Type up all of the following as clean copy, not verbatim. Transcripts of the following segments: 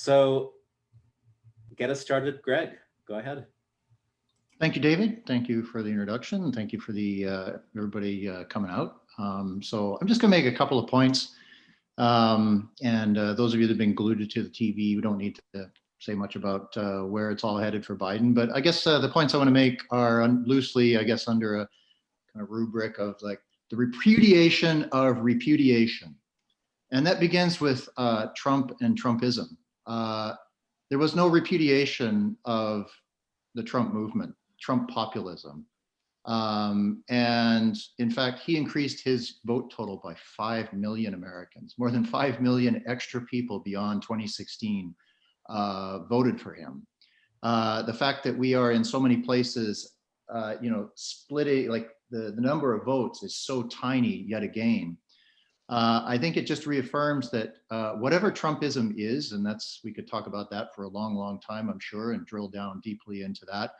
So get us started, Greg. Go ahead. Thank you, David. Thank you for the introduction. And thank you for the everybody coming out. So I'm just going to make a couple of points. Those of you that have been glued to the TV, we don't need to say much about where it's all headed for Biden. But I guess the points I want to make are loosely, I guess, under a kind of rubric of like the repudiation of repudiation. And that begins with Trump and Trumpism. There was no repudiation of the Trump movement, Trump populism. And in fact, he increased his vote total by 5 million Americans. More than 5 million extra people beyond 2016 voted for him. The fact that we are in so many places, splitting, like the number of votes is so tiny yet again. I think it just reaffirms that whatever Trumpism is, and we could talk about that for a long, long time, I'm sure, and drill down deeply into that,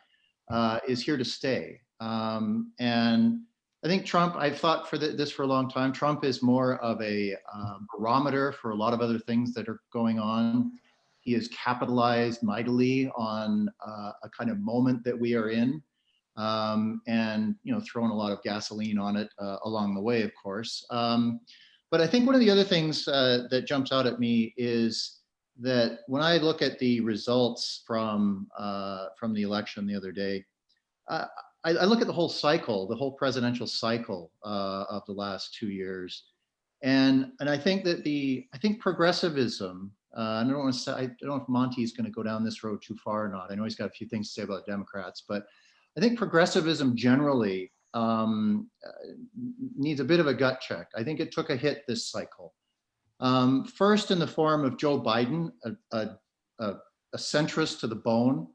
is here to stay. And I think Trump, I've thought for this for a long time, Trump is more of a barometer for a lot of other things that are going on. He has capitalized mightily on a kind of moment that we are in, and thrown a lot of gasoline on it along the way, of course. But I think one of the other things that jumps out at me is that when I look at the results from the election the other day, I look at the whole cycle, the whole presidential cycle of the last 2 years, and I think that I think progressivism. I don't want to say, I don't know if Monty's going to go down this road too far or not. I know he's got a few things to say about Democrats, but I think progressivism generally needs a bit of a gut check. I think it took a hit this cycle. First, in the form of Joe Biden, a centrist to the bone,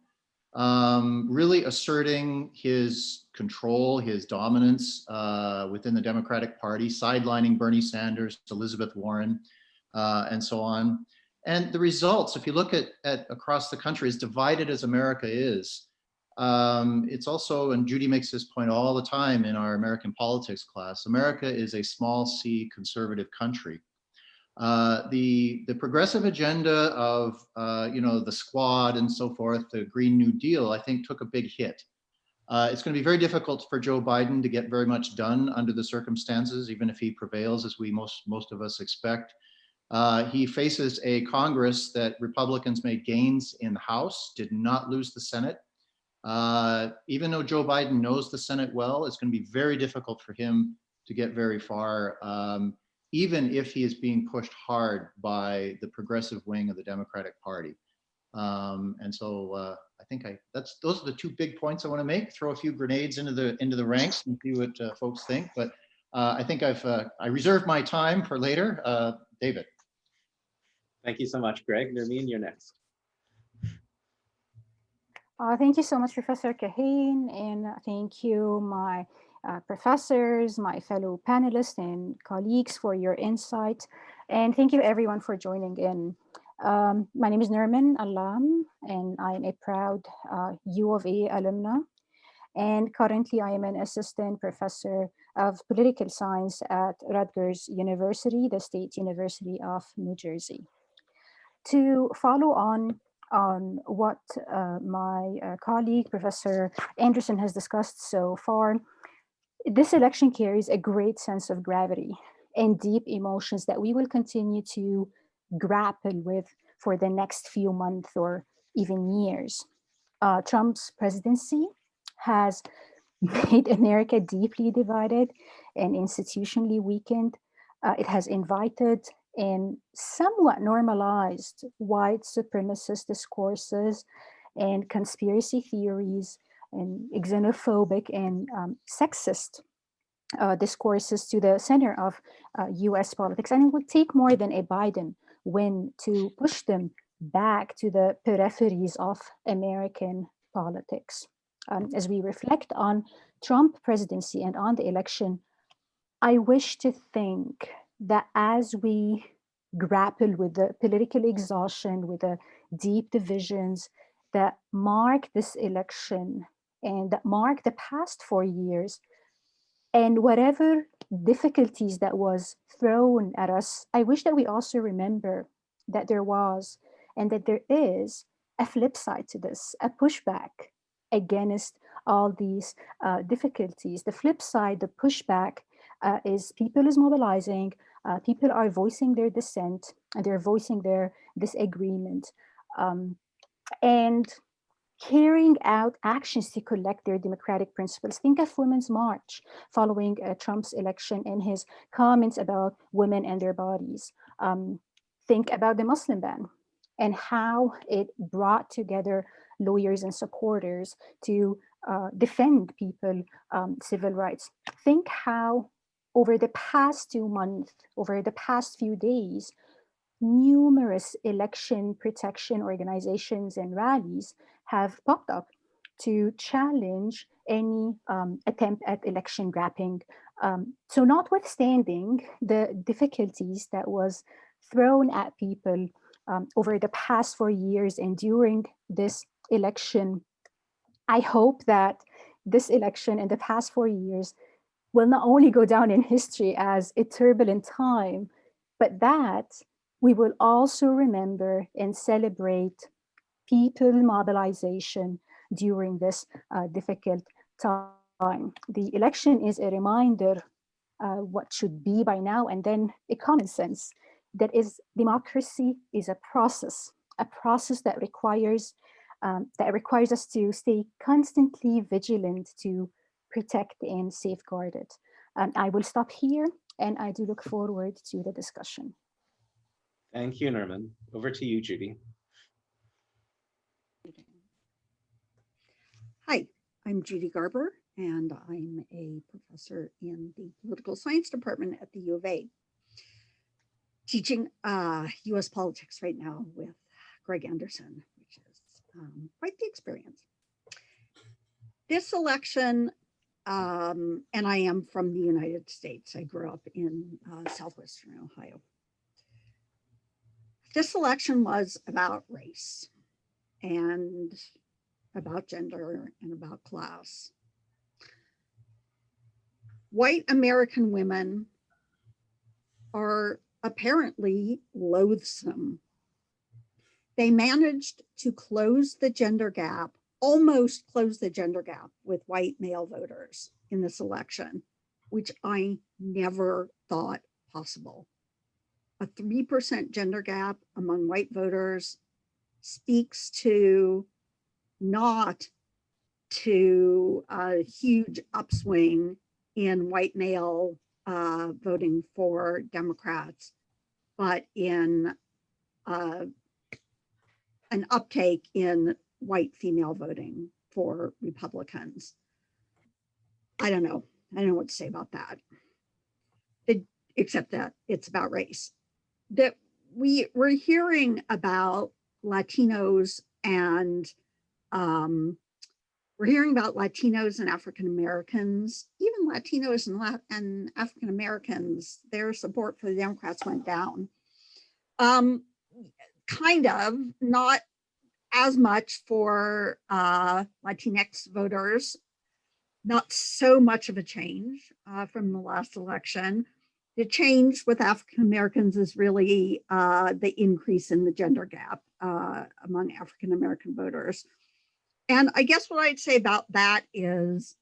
really asserting his control, his dominance within the Democratic Party, sidelining Bernie Sanders, Elizabeth Warren, and so on. And the results, if you look at across the country, as divided as America is, it's also, and Judy makes this point all the time in our American politics class, America is a small c conservative country. The progressive agenda of the squad and so forth, the Green New Deal, I think took a big hit. It's going to be very difficult for Joe Biden to get very much done under the circumstances, even if he prevails, as we most of us expect. He faces a Congress that Republicans made gains in the House, did not lose the Senate. Even though Joe Biden knows the Senate well, it's going to be very difficult for him to get very far, even if he is being pushed hard by the progressive wing of the Democratic Party. And so I think those are the two big points I want to make. Throw a few grenades into the ranks and see what folks think. But I think I reserved my time for later. David. Thank you so much, Greg. Nermin, you're next. Thank you so much, Professor Kahane, and thank you, my professors, my fellow panelists and colleagues for your insight. And thank you everyone for joining in. My name is Nermin Allam, and I am a proud U of A alumna. And currently I am an assistant professor of political science at Rutgers University, the State University of New Jersey. To follow on what my colleague, Professor Anderson, has discussed so far, this election carries a great sense of gravity and deep emotions that we will continue to grapple with for the next few months or even years. Trump's presidency has made America deeply divided and institutionally weakened. It has invited and somewhat normalized white supremacist discourses and conspiracy theories and xenophobic and sexist discourses to the center of US politics. And it would take more than a Biden win to push them back to the peripheries of American politics. As we reflect on Trump presidency and on the election, I wish to think that as we grapple with the political exhaustion, with the deep divisions that mark this election and that mark the past 4 years, and whatever difficulties that was thrown at us, I wish that we also remember that there was and that there is a flip side to this, a pushback against all these difficulties. The flip side, the pushback, is people is mobilizing, people are voicing their dissent, and they're voicing their disagreement, and carrying out actions to collect their democratic principles. Think of Women's March following Trump's election and his comments about women and their bodies. Think about the Muslim ban and how it brought together lawyers and supporters to defend people, civil rights. Think how over the past 2 months, over the past few days, numerous election protection organizations and rallies have popped up to challenge any attempt at election grabbing. So notwithstanding the difficulties that was thrown at people over the past 4 years and during this election, I hope that this election and the past 4 years will not only go down in history as a turbulent time, but that we will also remember and celebrate people mobilization during this difficult time. The election is a reminder what should be by now, and then a common sense that is democracy is a process that requires us to stay constantly vigilant to protect and safeguard it. I will stop here, and I do look forward to the discussion. Thank you, Nermin. Over to you, Judy. Hi, I'm Judy Garber, and I'm a professor in the political science department at the U of A, teaching US politics right now with Greg Anderson, which is quite the experience. This election, and I am from the United States. I grew up in southwestern Ohio. This election was about race and about gender and about class. White American women are apparently loathsome. They managed to close the gender gap, almost close the gender gap with white male voters in this election, which I never thought possible. A 3% gender gap among white voters speaks to not to a huge upswing in white male voting for Democrats, but in an uptake in white female voting for Republicans. I don't know what to say about that, except that it's about race. That we're hearing about Latinos and we're hearing about Latinos and African Americans, even Latinos and African Americans, their support for the Democrats went down. Kind of, not as much for Latinx voters, not so much of a change from the last election. The change with African Americans is really the increase in the gender gap among African American voters. And I guess what I'd say about that is,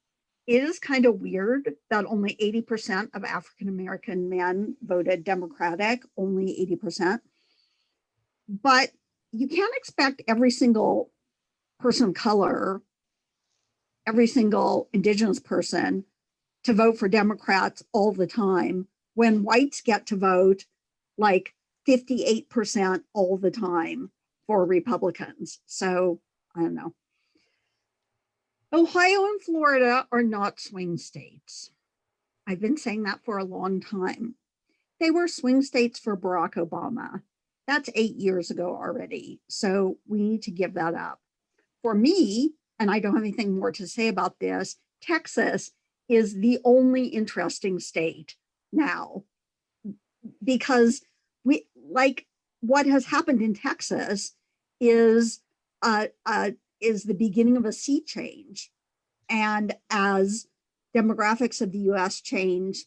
it is kind of weird that only 80% of African American men voted Democratic, only 80%. But you can't expect every single person of color, every single Indigenous person to vote for Democrats all the time when whites get to vote like 58% all the time for Republicans. So I don't know. Ohio and Florida are not swing states. I've been saying that for a long time. They were swing states for Barack Obama. That's 8 years ago already. So we need to give that up. For me, and I don't have anything more to say about this, Texas is the only interesting state now, because what has happened in Texas is the beginning of a sea change. And as demographics of the US change,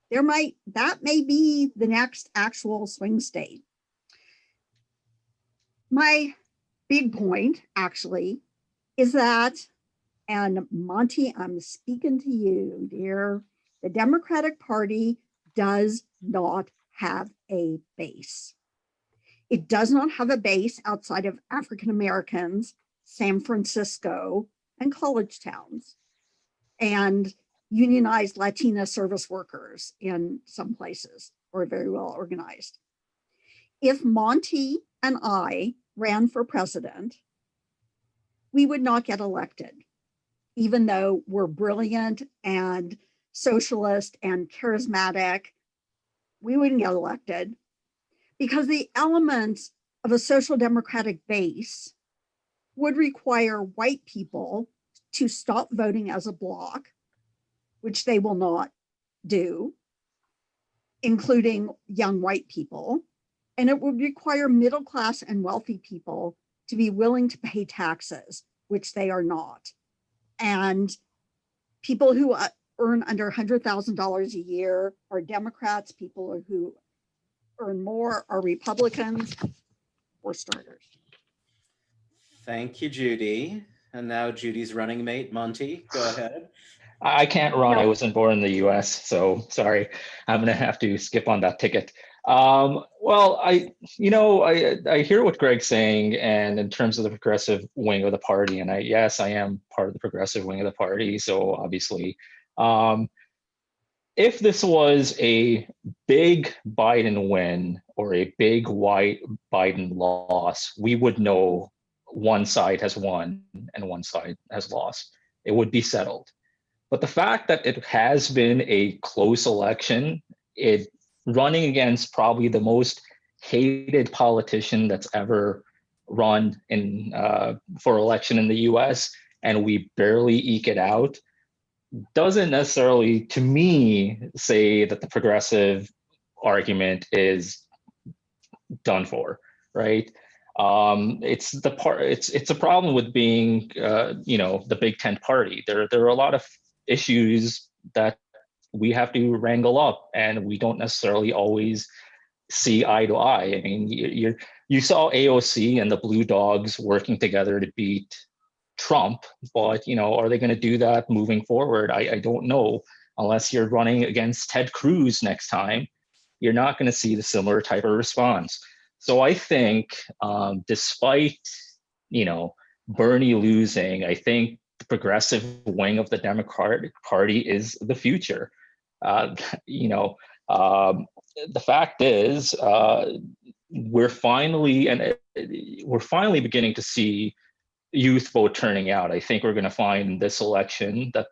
that may be the next actual swing state. my big point actually is that, and Monty, I'm speaking to you, dear, the Democratic Party does not have a base. It does not have a base outside of African Americans, San Francisco, and college towns, and unionized Latina service workers in some places, or very well organized. If Monty and I ran for president, we would not get elected, even though we're brilliant and socialist and charismatic. We wouldn't get elected because the elements of a social democratic base would require white people to stop voting as a bloc, which they will not do, including young white people. And it would require middle class and wealthy people to be willing to pay taxes, which they are not. And people who earn under $100,000 a year are Democrats, people who earn more are Republicans, for starters. Thank you, Judy. And now Judy's running mate, Monty, go ahead. I can't run. No. I wasn't born in the US, so sorry. I'm gonna have to skip on that ticket. Well, I hear what Greg's saying, and in terms of the progressive wing of the party, and yes, I am part of the progressive wing of the party. So obviously, if this was a big Biden win or a big white Biden loss, we would know one side has won and one side has lost. It would be settled. But the fact that it has been a close election, it running against probably the most hated politician that's ever run in for election in the US, and we barely eke it out, doesn't necessarily, to me, say that the progressive argument is done for, right? It's a problem with being, the Big Tent party. There are a lot of issues that we have to wrangle up, and we don't necessarily always see eye to eye. I mean, you saw AOC and the Blue Dogs working together to beat Trump, but are they going to do that moving forward? I don't know. Unless you're running against Ted Cruz next time, you're not going to see the similar type of response. So I think, despite Bernie losing, I think the progressive wing of the Democratic Party is the future. The fact is, we're finally beginning to see youth vote turning out. I think we're going to find in this election that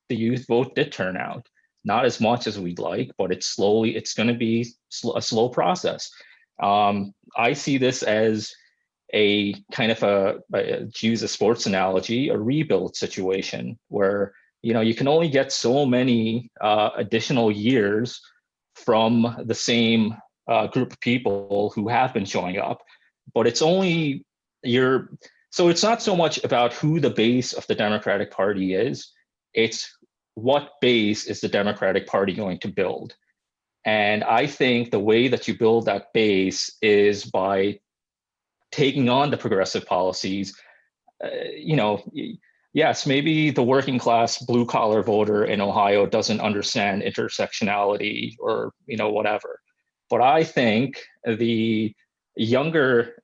the youth vote did turn out. Not as much as we'd like, but it's going to be a slow process. I see this as a kind of to use a sports analogy, a rebuild situation where, you can only get so many additional years from the same group of people who have been showing up, but it's only so it's not so much about who the base of the Democratic Party is, it's what base is the Democratic Party going to build. And I think the way that you build that base is by taking on the progressive policies. Yes, maybe the working class blue collar voter in Ohio doesn't understand intersectionality or, whatever. But I think the younger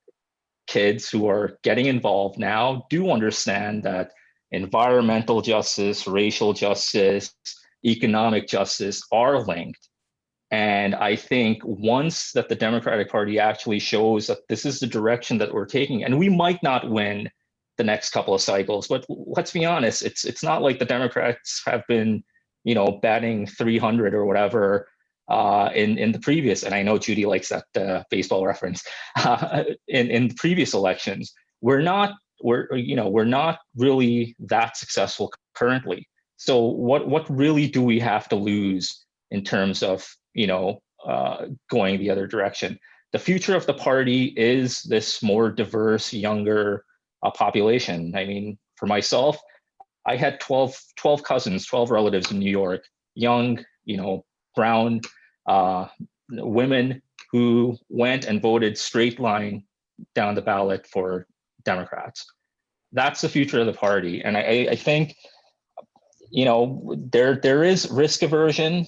kids who are getting involved now do understand that environmental justice, racial justice, economic justice are linked. And I think once that the Democratic Party actually shows that this is the direction that we're taking, and we might not win the next couple of cycles, but let's be honest, it's not like the Democrats have been, batting 300 or whatever in the previous, and I know Judy likes that baseball reference, in the previous elections. We're not really that successful currently. So what really do we have to lose in terms of going the other direction? The future of the party is this more diverse, younger population. I mean, for myself, I had 12 cousins, 12 relatives in New York, young, brown women who went and voted straight line down the ballot for Democrats. That's the future of the party. And I think, you know, there is risk aversion,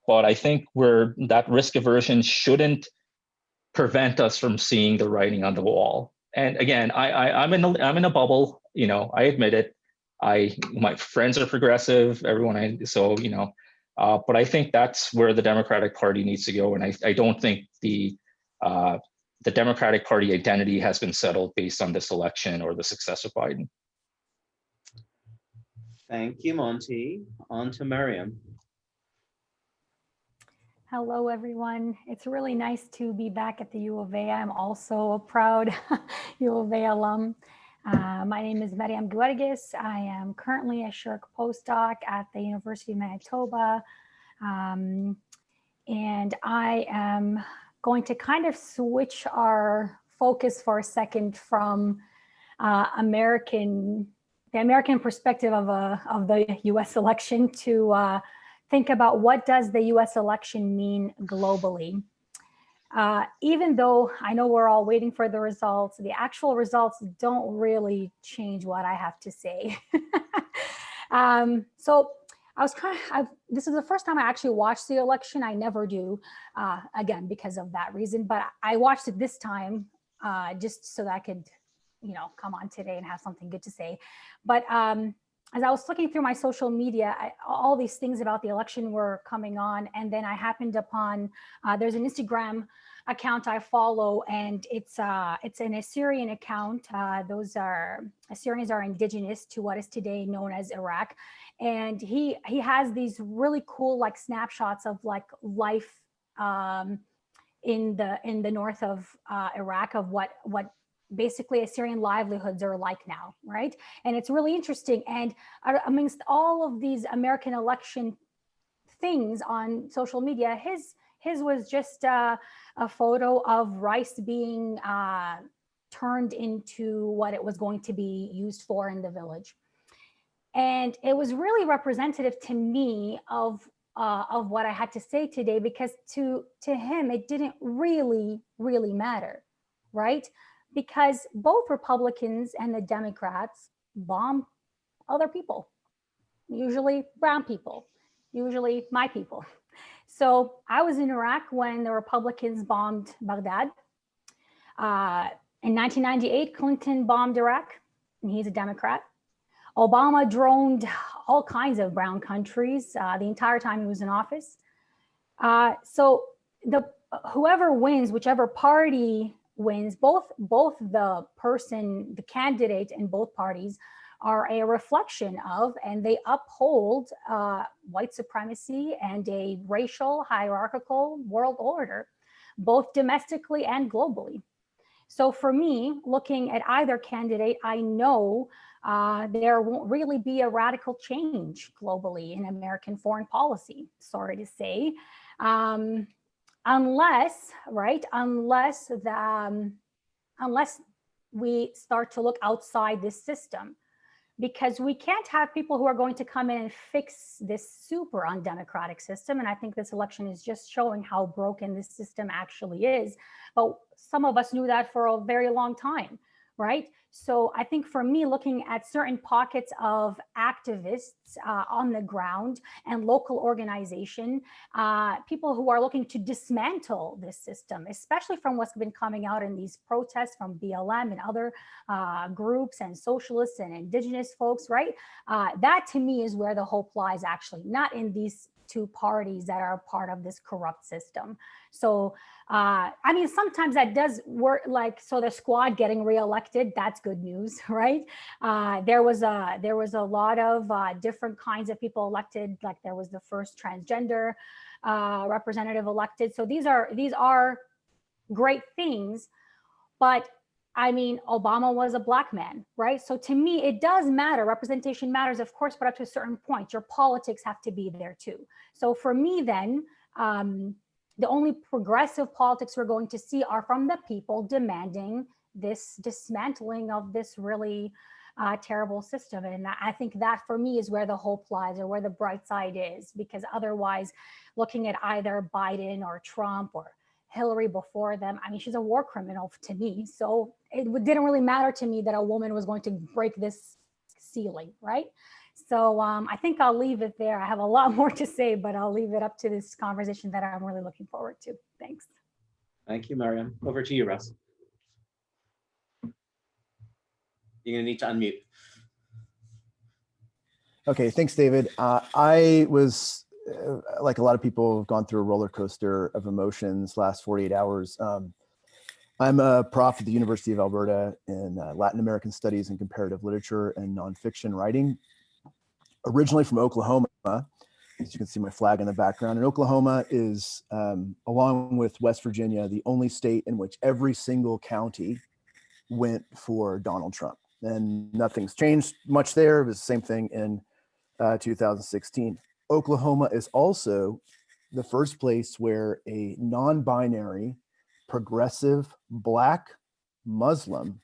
but I think that risk aversion shouldn't prevent us from seeing the writing on the wall. And again, I'm in a bubble, you know, I admit it. My friends are progressive, so, you know, but I think that's where the Democratic Party needs to go. And I don't think the Democratic Party identity has been settled based on this election or the success of Biden. Thank you, Monty. On to Mariam. Hello, everyone. It's really nice to be back at the U of A. I'm also a proud U of A alum. My name is Mariam Georgis. I am currently a Shirk postdoc at the University of Manitoba. And I am going to kind of switch our focus for a second from the American perspective of the US election to think about what does the US election mean globally. Even though I know we're all waiting for the results, the actual results don't really change what I have to say. So I was this is the first time I actually watched the election. I never do, again, because of that reason, but I watched it this time just so that I could, you know, come on today and have something good to say. But as I was looking through my social media, all these things about the election were coming on. And then I happened upon, there's an Instagram account I follow, and it's an Assyrian account. Assyrians are indigenous to what is today known as Iraq. And he has these really cool like snapshots of like life in the north of Iraq, of what basically Assyrian livelihoods are like now, right? And it's really interesting. And amongst all of these American election things on social media, his was just a photo of rice being turned into what it was going to be used for in the village. And it was really representative to me of what I had to say today, because to him, it didn't really matter, right? Because both Republicans and the Democrats bomb other people, usually brown people, usually my people. So I was in Iraq when the Republicans bombed Baghdad. In 1998, Clinton bombed Iraq, and he's a Democrat. Obama droned all kinds of brown countries the entire time he was in office. So whoever wins, whichever party wins, both the person, the candidate in both parties are a reflection of, and they uphold white supremacy and a racial hierarchical world order, both domestically and globally. So for me, looking at either candidate, I know there won't really be a radical change globally in American foreign policy, sorry to say. Unless we start to look outside this system, because we can't have people who are going to come in and fix this super undemocratic system. And I think this election is just showing how broken this system actually is. But some of us knew that for a very long time, right? So I think for me, looking at certain pockets of activists on the ground and local organization, people who are looking to dismantle this system, especially from what's been coming out in these protests from BLM and other groups and socialists and indigenous folks, right? That to me is where the hope lies, actually, not in these two parties that are part of this corrupt system. So, I mean, sometimes that does work, like, so the squad getting reelected, that's good news, right? There was a lot of different kinds of people elected, like there was the first transgender representative elected. So these are great things, but I mean, Obama was a Black man, right? So to me, it does matter. Representation matters, of course, but up to a certain point, your politics have to be there too. So for me then, the only progressive politics we're going to see are from the people demanding this dismantling of this really terrible system. And I think that for me is where the hope lies, or where the bright side is, because otherwise looking at either Biden or Trump or Hillary before them. I mean, she's a war criminal to me. So it didn't really matter to me that a woman was going to break this ceiling, right? So I think I'll leave it there. I have a lot more to say, but I'll leave it up to this conversation that I'm really looking forward to. Thanks. Thank you, Mariam. Over to you, Russ. You're gonna need to unmute. Okay, thanks, David. I was, like a lot of people, have gone through a roller coaster of emotions last 48 hours. I'm a prof at the University of Alberta in Latin American Studies and Comparative Literature and Nonfiction Writing, originally from Oklahoma. As you can see my flag in the background. And Oklahoma is, along with West Virginia, the only state in which every single county went for Donald Trump. And nothing's changed much there. It was the same thing in 2016. Oklahoma is also the first place where a non-binary, progressive, Black Muslim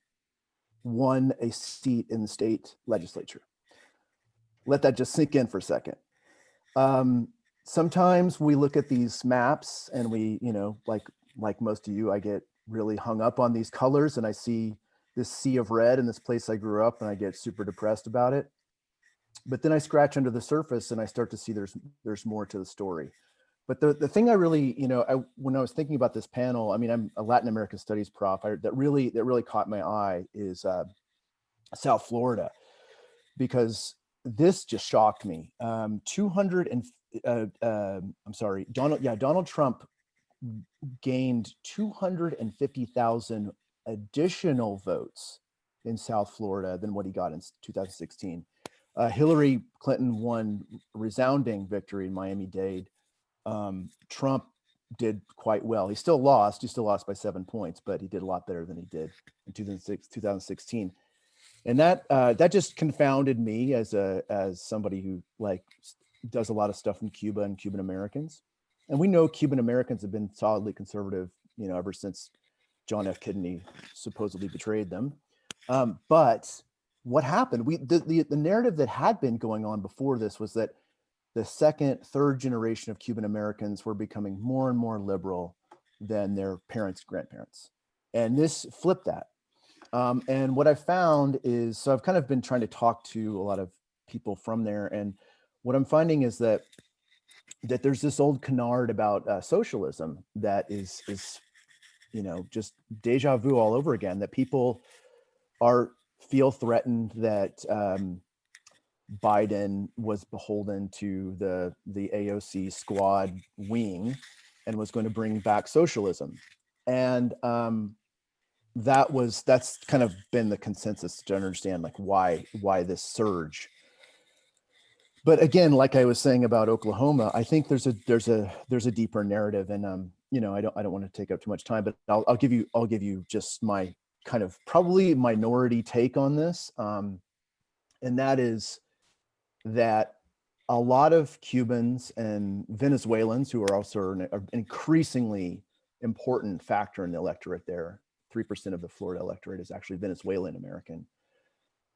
won a seat in the state legislature. Let that just sink in for a second. Sometimes we look at these maps and we, like most of you, I get really hung up on these colors and I see this sea of red in this place I grew up and I get super depressed about it. But then I scratch under the surface and I start to see there's more to the story. But the thing I really, when I was thinking about this panel, I mean, I'm a Latin American Studies prof, that really caught my eye is South Florida, because this just shocked me. Donald Trump gained 250,000 additional votes in South Florida than what he got in 2016. Hillary Clinton won a resounding victory in Miami-Dade. Trump did quite well. He still lost by 7 points, but he did a lot better than he did in 2016. And that just confounded me as somebody who does a lot of stuff in Cuba and Cuban Americans. And we know Cuban Americans have been solidly conservative, ever since John F. Kennedy supposedly betrayed them. But what happened? The narrative that had been going on before this was that the second, third generation of Cuban Americans were becoming more and more liberal than their parents, grandparents. And this flipped that. And what I found is, so I've kind of been trying to talk to a lot of people from there. And what I'm finding is that there's this old canard about socialism that is just deja vu all over again, that people feel threatened that Biden was beholden to the AOC squad wing and was going to bring back socialism. And that's kind of been the consensus to understand why this surge. But again, like I was saying about Oklahoma, I think there's a deeper narrative, and I don't want to take up too much time, but I'll give you just my kind of probably minority take on this, and that is that a lot of Cubans and Venezuelans, who are also an increasingly important factor in the electorate there, 3% of the Florida electorate is actually Venezuelan American.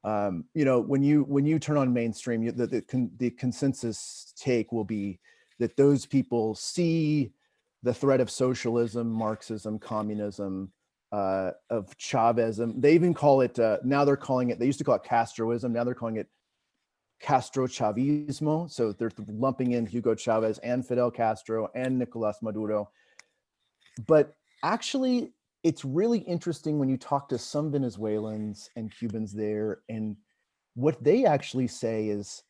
When you turn on mainstream, the consensus take will be that those people see the threat of socialism, Marxism, communism, of Chavism. They even call it, now they're calling it, they used to call it Castroism, now they're calling it Castro Chavismo. So they're lumping in Hugo Chavez and Fidel Castro and Nicolas Maduro. But actually, it's really interesting when you talk to some Venezuelans and Cubans there, and what they actually say is,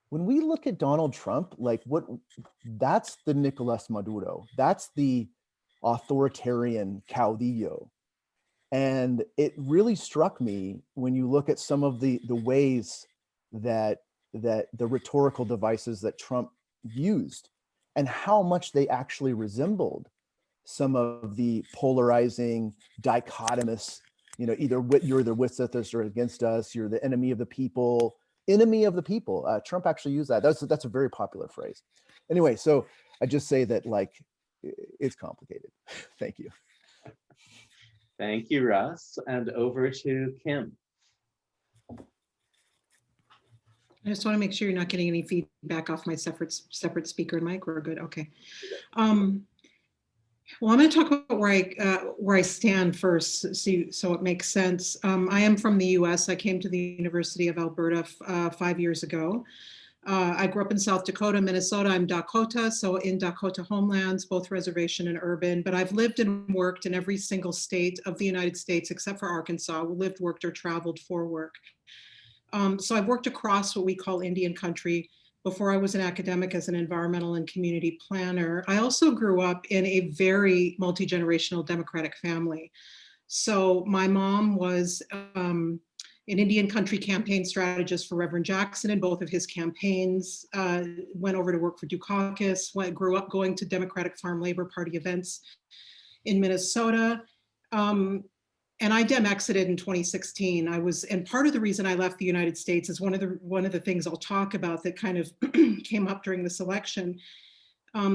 when we look at Donald Trump, that's the Nicolas Maduro, that's the authoritarian caudillo. And it really struck me when you look at some of the ways that the rhetorical devices that Trump used and how much they actually resembled some of the polarizing, dichotomous, you're either with us or against us, you're the enemy of the people. Trump actually used that. That's a very popular phrase. Anyway, so I just say that it's complicated. Thank you. Thank you, Russ. And over to Kim. I just want to make sure you're not getting any feedback off my separate speaker mic. We're good. Okay. Well, I'm going to talk about where I stand first, so it makes sense. I am from the U.S. I came to the University of Alberta 5 years ago. I grew up in South Dakota, Minnesota. I'm Dakota, so in Dakota homelands, both reservation and urban. But I've lived and worked in every single state of the United States except for Arkansas. We lived, worked, or traveled for work. So I've worked across what we call Indian country. Before I was an academic as an environmental and community planner, I also grew up in a very multi-generational Democratic family. So my mom was an Indian country campaign strategist for Reverend Jackson in both of his campaigns, went over to work for Dukakis, grew up going to Democratic Farm Labor Party events in Minnesota. And I exited in 2016. And part of the reason I left the United States is one of the things I'll talk about that kind of came up during this election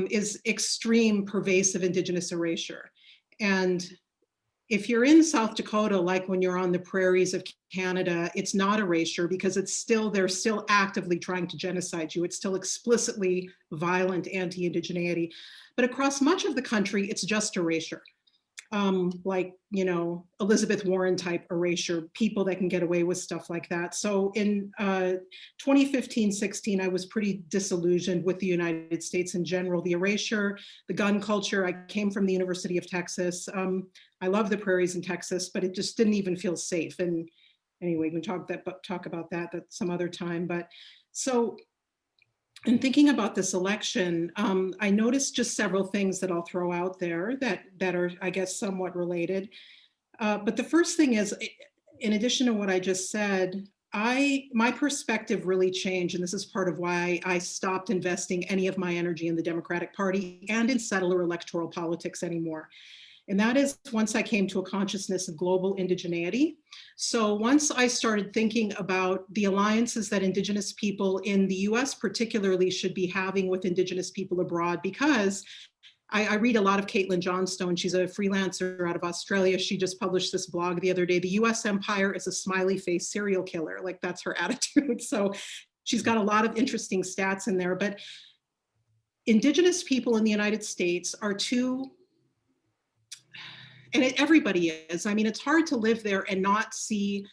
is extreme pervasive Indigenous erasure. And if you're in South Dakota, like when you're on the prairies of Canada, it's not erasure because they're still actively trying to genocide you. It's still explicitly violent anti-indigeneity. But across much of the country, it's just erasure. Like, you know, Elizabeth Warren type erasure, people that can get away with stuff like that. So in 2015-16, I was pretty disillusioned with the United States in general, the erasure, the gun culture. I came from the University of Texas. I love the prairies in Texas, but it just didn't even feel safe. And anyway, we can talk about that some other time. But so in thinking about this election, I noticed just several things that I'll throw out there that are, I guess, somewhat related. But the first thing is, in addition to what I just said, my perspective really changed, and this is part of why I stopped investing any of my energy in the Democratic Party and in settler electoral politics anymore. And that is once I came to a consciousness of global indigeneity. So once I started thinking about the alliances that Indigenous people in the US particularly should be having with Indigenous people abroad, because I read a lot of Caitlin Johnstone. She's a freelancer out of Australia. She just published this blog the other day. The US empire is a smiley face serial killer. Like, that's her attitude. So she's got a lot of interesting stats in there. But Indigenous people in the United States are everybody is. I mean, it's hard to live there and not see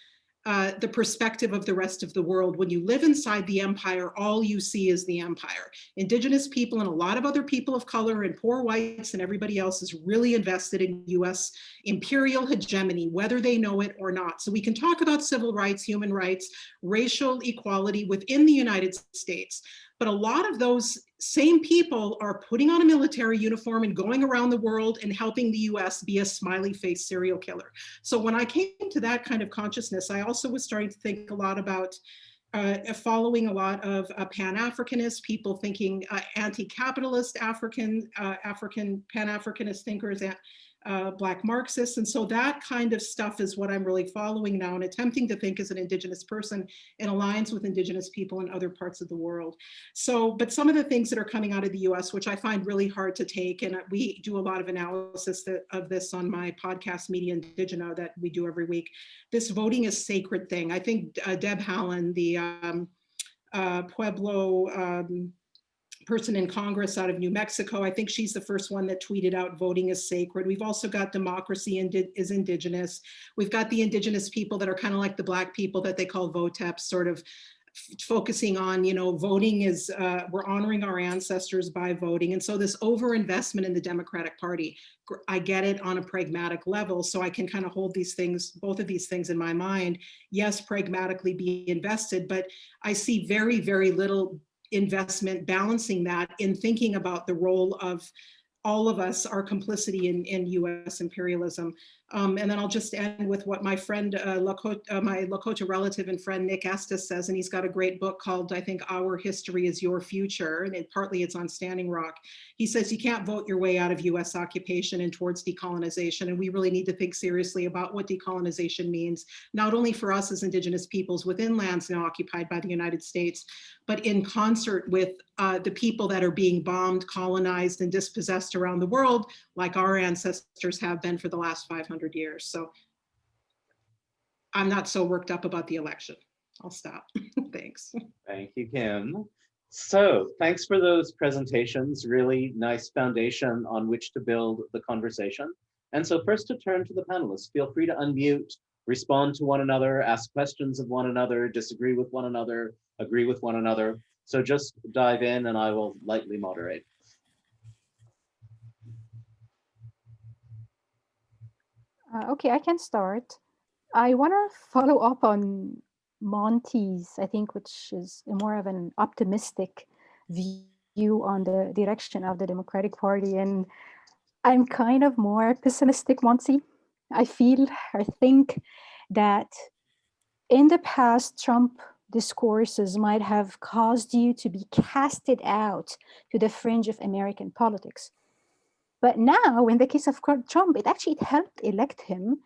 the perspective of the rest of the world. When you live inside the empire, all you see is the empire. Indigenous people and a lot of other people of color and poor whites and everybody else is really invested in US imperial hegemony, whether they know it or not. So we can talk about civil rights, human rights, racial equality within the United States. But a lot of those same people are putting on a military uniform and going around the world and helping the US be a smiley face serial killer. So when I came to that kind of consciousness, I also was starting to think a lot about following a lot of Pan-Africanist people, thinking anti-capitalist Pan-Africanist thinkers, Black Marxists. And so that kind of stuff is what I'm really following now and attempting to think as an Indigenous person in alliance with Indigenous people in other parts of the world. So, but some of the things that are coming out of the US, which I find really hard to take, and we do a lot of analysis of this on my podcast, Media Indigena, that we do every week. This voting is sacred thing. I think Deb Haaland, the Pueblo person in Congress out of New Mexico, I think she's the first one that tweeted out voting is sacred. We've also got democracy is indigenous. We've got the indigenous people that are kind of like the Black people that they call VOTEPs, sort of focusing on, you know, voting is, we're honoring our ancestors by voting. And so this overinvestment in the Democratic Party, I get it on a pragmatic level. So I can kind of hold these things, both of these things in my mind. Yes, pragmatically be invested, but I see very, very little investment balancing that in thinking about the role of all of us, our complicity in US imperialism. And then I'll just end with what my friend, my Lakota relative and friend Nick Estes says, and he's got a great book called, I think, Our History is Your Future, and partly it's on Standing Rock. He says you can't vote your way out of US occupation and towards decolonization, and we really need to think seriously about what decolonization means, not only for us as Indigenous peoples within lands now occupied by the United States, but in concert with the people that are being bombed, colonized, and dispossessed around the world, like our ancestors have been for the last 500 years. So I'm not so worked up about the election. I'll stop. Thanks. Thank you, Kim. So thanks for those presentations, really nice foundation on which to build the conversation. And so first to turn to the panelists, feel free to unmute, respond to one another, ask questions of one another, disagree with one another, agree with one another. So just dive in and I will lightly moderate. Okay, I can start. I want to follow up on Monty's, I think, which is more of an optimistic view on the direction of the Democratic Party. And I'm kind of more pessimistic, Monty. I think that in the past, Trump discourses might have caused you to be casted out to the fringe of American politics. But now, in the case of Trump, it helped elect him,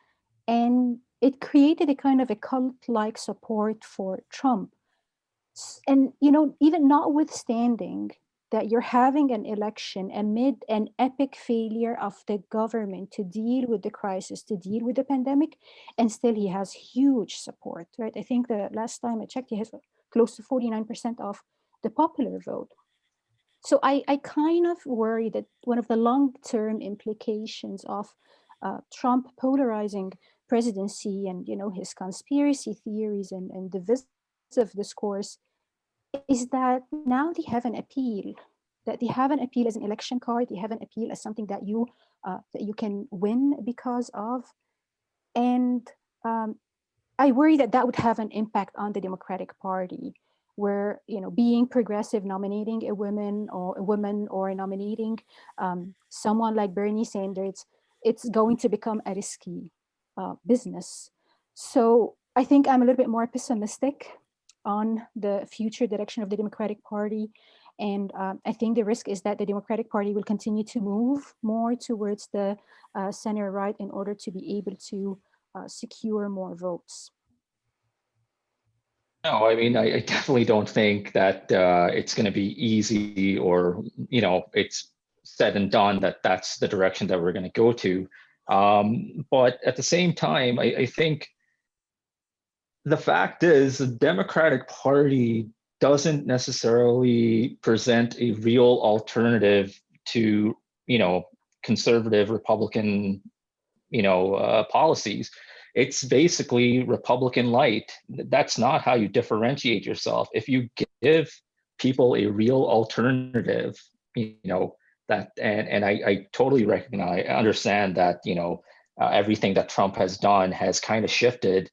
and it created a kind of a cult-like support for Trump. And, you know, even notwithstanding that you're having an election amid an epic failure of the government to deal with the crisis, to deal with the pandemic, and still he has huge support, right? I think the last time I checked, he has close to 49% of the popular vote. So I kind of worry that one of the long-term implications of Trump polarizing presidency and, you know, his conspiracy theories and divisive discourse is that now they have an appeal, that they have an appeal as an election card, they have an appeal as something that you can win because of. And I worry that that would have an impact on the Democratic Party, where, you know, being progressive, nominating a woman or nominating someone like Bernie Sanders, it's going to become a risky business. So I think I'm a little bit more pessimistic on the future direction of the Democratic Party. And I think the risk is that the Democratic Party will continue to move more towards the center right in order to be able to secure more votes. No, I mean, I definitely don't think that it's going to be easy or, you know, it's said and done that that's the direction that we're going to go to. But at the same time, I think the fact is the Democratic Party doesn't necessarily present a real alternative to, you know, conservative Republican, you know, policies. It's basically Republican light. That's not how you differentiate yourself. If you give people a real alternative, you know, that, and I totally recognize, understand that, you know, everything that Trump has done has kind of shifted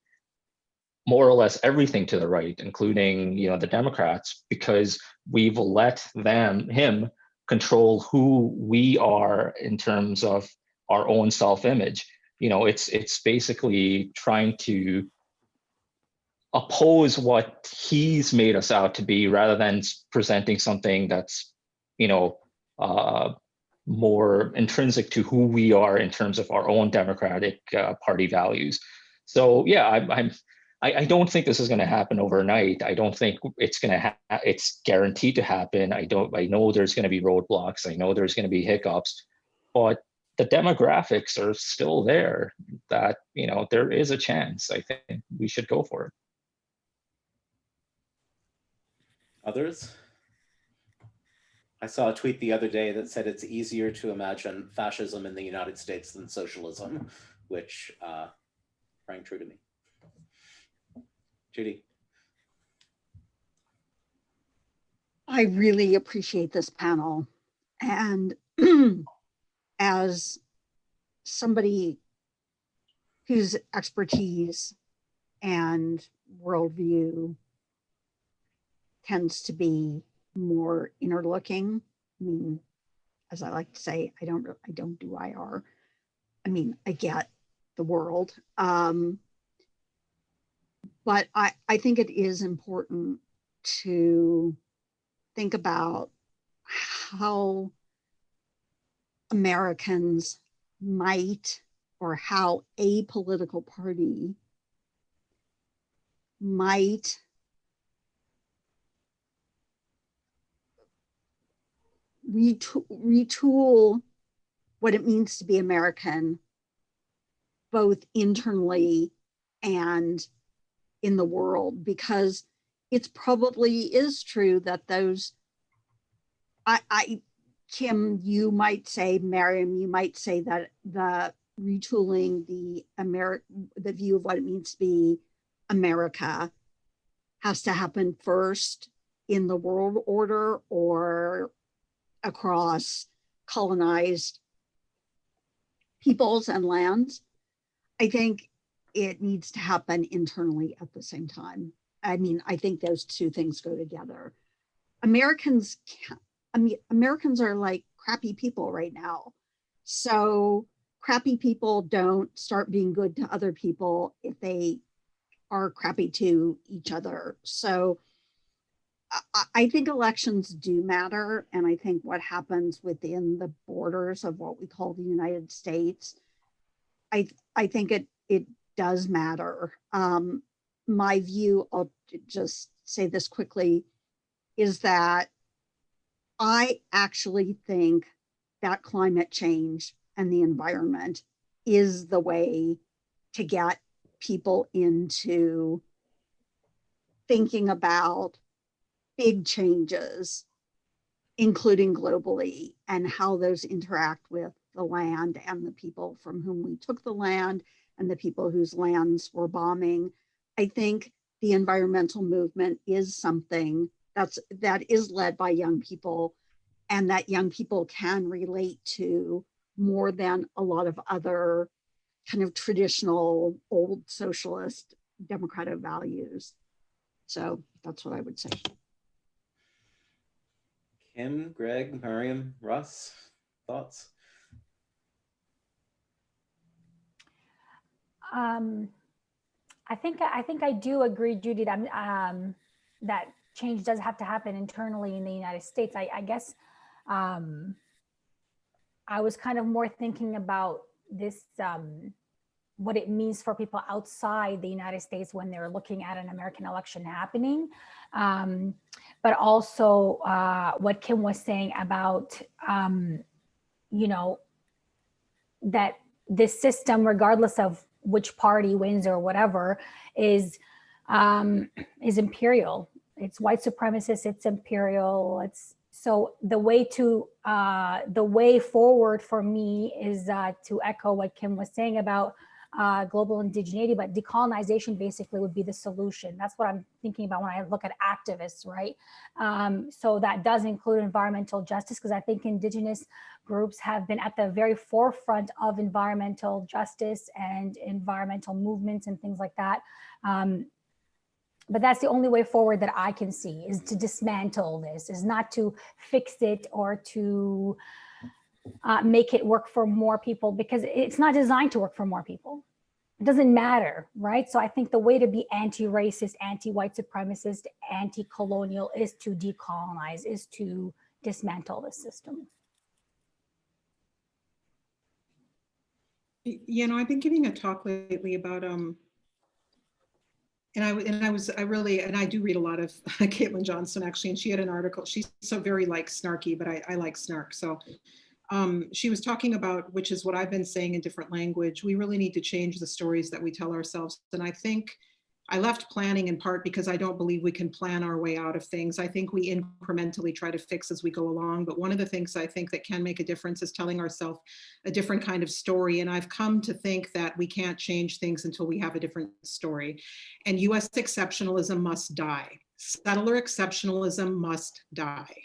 more or less everything to the right, including, you know, the Democrats, because we've let him control who we are in terms of our own self-image. You know, it's basically trying to oppose what he's made us out to be, rather than presenting something that's, you know, more intrinsic to who we are in terms of our own Democratic Party values. So yeah, I don't think this is going to happen overnight. I don't think it's going to it's guaranteed to happen. I know there's going to be roadblocks. I know there's going to be hiccups, but the demographics are still there that, you know, there is a chance. I think we should go for it. Others? I saw a tweet the other day that said it's easier to imagine fascism in the United States than socialism, which rang true to me. Judy. I really appreciate this panel. And as somebody whose expertise and worldview tends to be more inner looking, I mean, as I like to say, I don't do IR. I mean, I get the world. But I think it is important to think about how Americans might, or how a political party might retool what it means to be American, both internally and in the world, because it's probably is true that those Kim, you might say, Mariam, you might say that the retooling the view of what it means to be America has to happen first in the world order or across colonized peoples and lands. I think it needs to happen internally at the same time. I mean, I think those two things go together. Americans are like crappy people right now. So crappy people don't start being good to other people if they are crappy to each other. So I think elections do matter. And I think what happens within the borders of what we call the United States, I think it does matter. My view, I'll just say this quickly, is that I actually think that climate change and the environment is the way to get people into thinking about big changes, including globally, and how those interact with the land and the people from whom we took the land and the people whose lands were bombing. I think the environmental movement is something that is led by young people, and that young people can relate to more than a lot of other kind of traditional old socialist democratic values. So that's what I would say. Kim, Greg, Mariam, Russ, thoughts? I think I do agree, Judy, that that change does have to happen internally in the United States. I guess I was kind of more thinking about this, what it means for people outside the United States when they're looking at an American election happening. But also what Kim was saying about, you know, that this system, regardless of which party wins or whatever, is imperial. It's white supremacist, it's imperial. So the way forward for me is to echo what Kim was saying about global indigeneity, but decolonization basically would be the solution. That's what I'm thinking about when I look at activists, right? So that does include environmental justice, because I think indigenous groups have been at the very forefront of environmental justice and environmental movements and things like that. But that's the only way forward that I can see, is to dismantle this, is not to fix it or to make it work for more people, because it's not designed to work for more people. It doesn't matter, right? So I think the way to be anti-racist, anti-white supremacist, anti-colonial is to decolonize, is to dismantle the system. You know, I've been giving a talk lately about I do read a lot of Caitlin Johnson, actually, and she had an article. She's so very like snarky, but I like snark. So she was talking about, which is what I've been saying in different language, we really need to change the stories that we tell ourselves. And I think I left planning in part because I don't believe we can plan our way out of things. I think we incrementally try to fix as we go along. But one of the things I think that can make a difference is telling ourselves a different kind of story. And I've come to think that we can't change things until we have a different story. And US exceptionalism must die. Settler exceptionalism must die.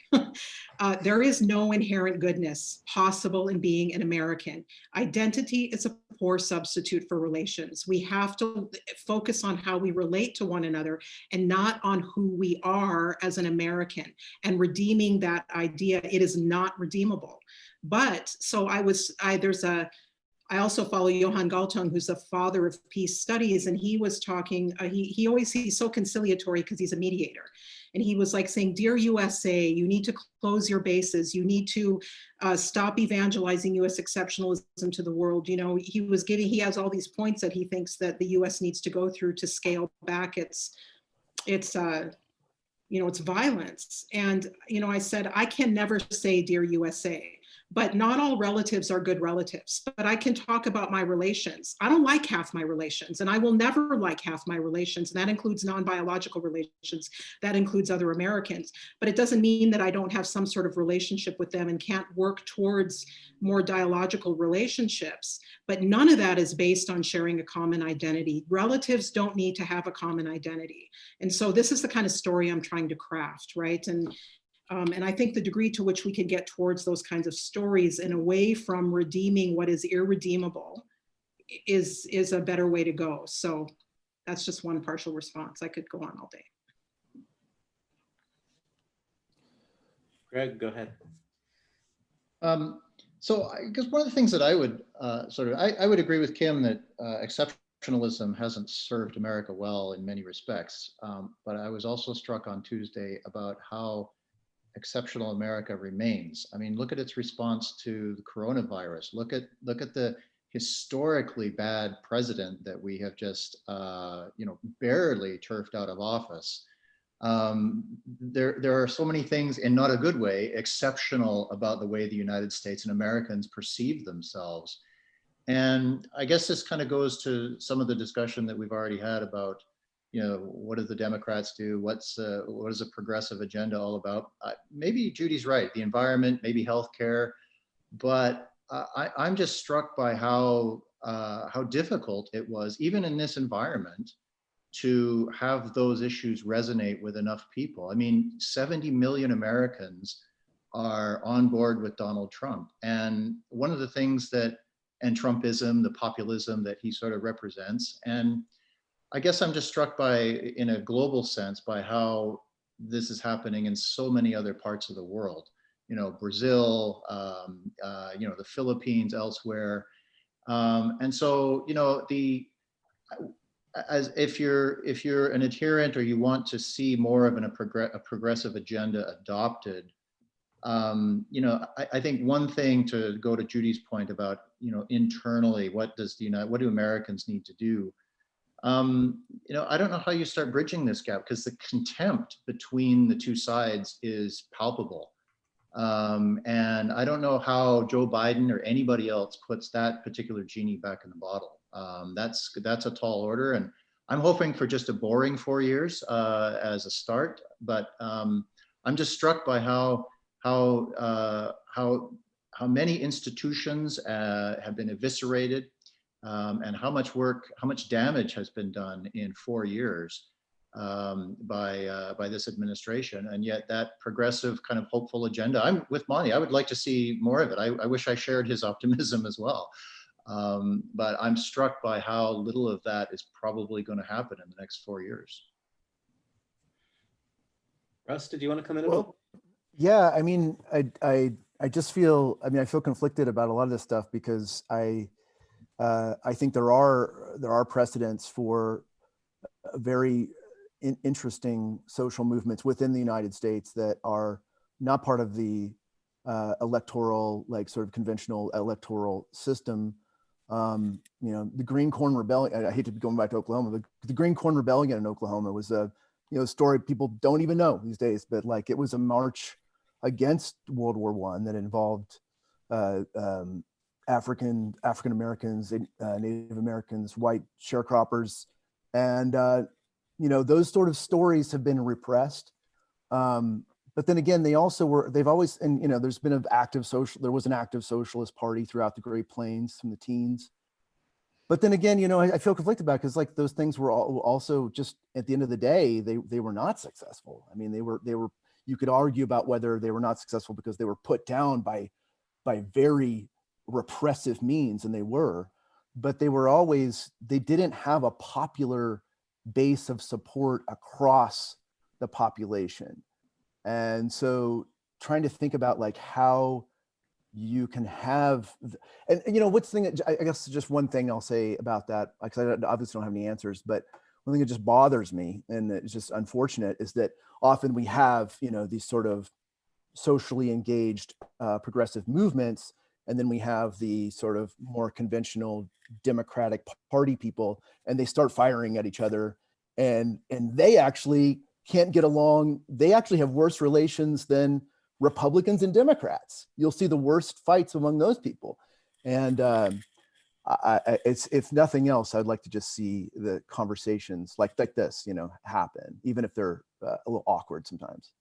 There is no inherent goodness possible in being an American. Identity is a poor substitute for relations. We have to focus on how we relate to one another and not on who we are as an American, and redeeming that idea. It is not redeemable. But so I also follow Johan Galtung, who's the father of peace studies, and he was talking, he's so conciliatory because he's a mediator. And he was like saying, dear USA, you need to close your bases. You need to stop evangelizing US exceptionalism to the world. You know, he has all these points that he thinks that the US needs to go through to scale back its violence. And, you know, I said, I can never say, dear USA, but not all relatives are good relatives. But I can talk about my relations. I don't like half my relations, and I will never like half my relations. And that includes non-biological relations. That includes other Americans. But it doesn't mean that I don't have some sort of relationship with them and can't work towards more dialogical relationships. But none of that is based on sharing a common identity. Relatives don't need to have a common identity. And so this is the kind of story I'm trying to craft, right? And I think the degree to which we can get towards those kinds of stories and away from redeeming what is irredeemable is a better way to go. So that's just one partial response. I could go on all day. Greg, go ahead. So I guess one of the things that I would I would agree with Kim that exceptionalism hasn't served America well in many respects. But I was also struck on Tuesday about how exceptional America remains. I mean, look at its response to the coronavirus. Look at the historically bad president that we have just barely turfed out of office. There are so many things, in not a good way, exceptional about the way the United States and Americans perceive themselves. And I guess this kind of goes to some of the discussion that we've already had about, what do the Democrats do? What is a progressive agenda all about? Maybe Judy's right, the environment, maybe healthcare, but I'm just struck by how difficult it was, even in this environment, to have those issues resonate with enough people. I mean, 70 million Americans are on board with Donald Trump. And one of the things and Trumpism, the populism that he sort of represents. And I guess I'm just struck by, in a global sense, by how this is happening in so many other parts of the world. Brazil, the Philippines, elsewhere. And so, as if you're an adherent or you want to see more of a progressive agenda adopted, I think one thing, to go to Judy's point about, internally, what do Americans need to do? I don't know how you start bridging this gap, because the contempt between the two sides is palpable. And I don't know how Joe Biden or anybody else puts that particular genie back in the bottle. That's a tall order, and I'm hoping for just a boring 4 years as a start. But I'm just struck by how many institutions have been eviscerated, and how much damage has been done in 4 years by this administration. And yet that progressive kind of hopeful agenda, I'm with Monty. I would like to see more of it. I wish I shared his optimism as well. But I'm struck by how little of that is probably going to happen in the next 4 years. Russ, did you want to come in? Well, yeah, I mean, I just feel, I feel conflicted about a lot of this stuff, because I think there are precedents for very interesting social movements within the United States that are not part of the electoral, sort of conventional electoral system. The Green Corn Rebellion, I hate to be going back to Oklahoma, but the Green Corn Rebellion in Oklahoma was a story people don't even know these days, but it was a march against World War I that involved African Americans, Native Americans, white sharecroppers, and those sort of stories have been repressed. But then again, they've always, and there was an active socialist party throughout the Great Plains from the teens. But then again, I feel conflicted about it, because those things were also just, at the end of the day, they were not successful. I mean, they were. You could argue about whether they were not successful because they were put down by very repressive means, and they were, but they didn't have a popular base of support across the population. And so trying to think about how you can have, and what's the thing, I guess just one thing I'll say about that, because I obviously don't have any answers, but one thing that just bothers me, and it's just unfortunate, is that often we have, these sort of socially engaged progressive movements, and then we have the sort of more conventional Democratic Party people, and they start firing at each other, and they actually can't get along. They actually have worse relations than Republicans and Democrats. You'll see the worst fights among those people. And it's, if nothing else, I'd like to just see the conversations like this, you know, happen, even if they're a little awkward sometimes.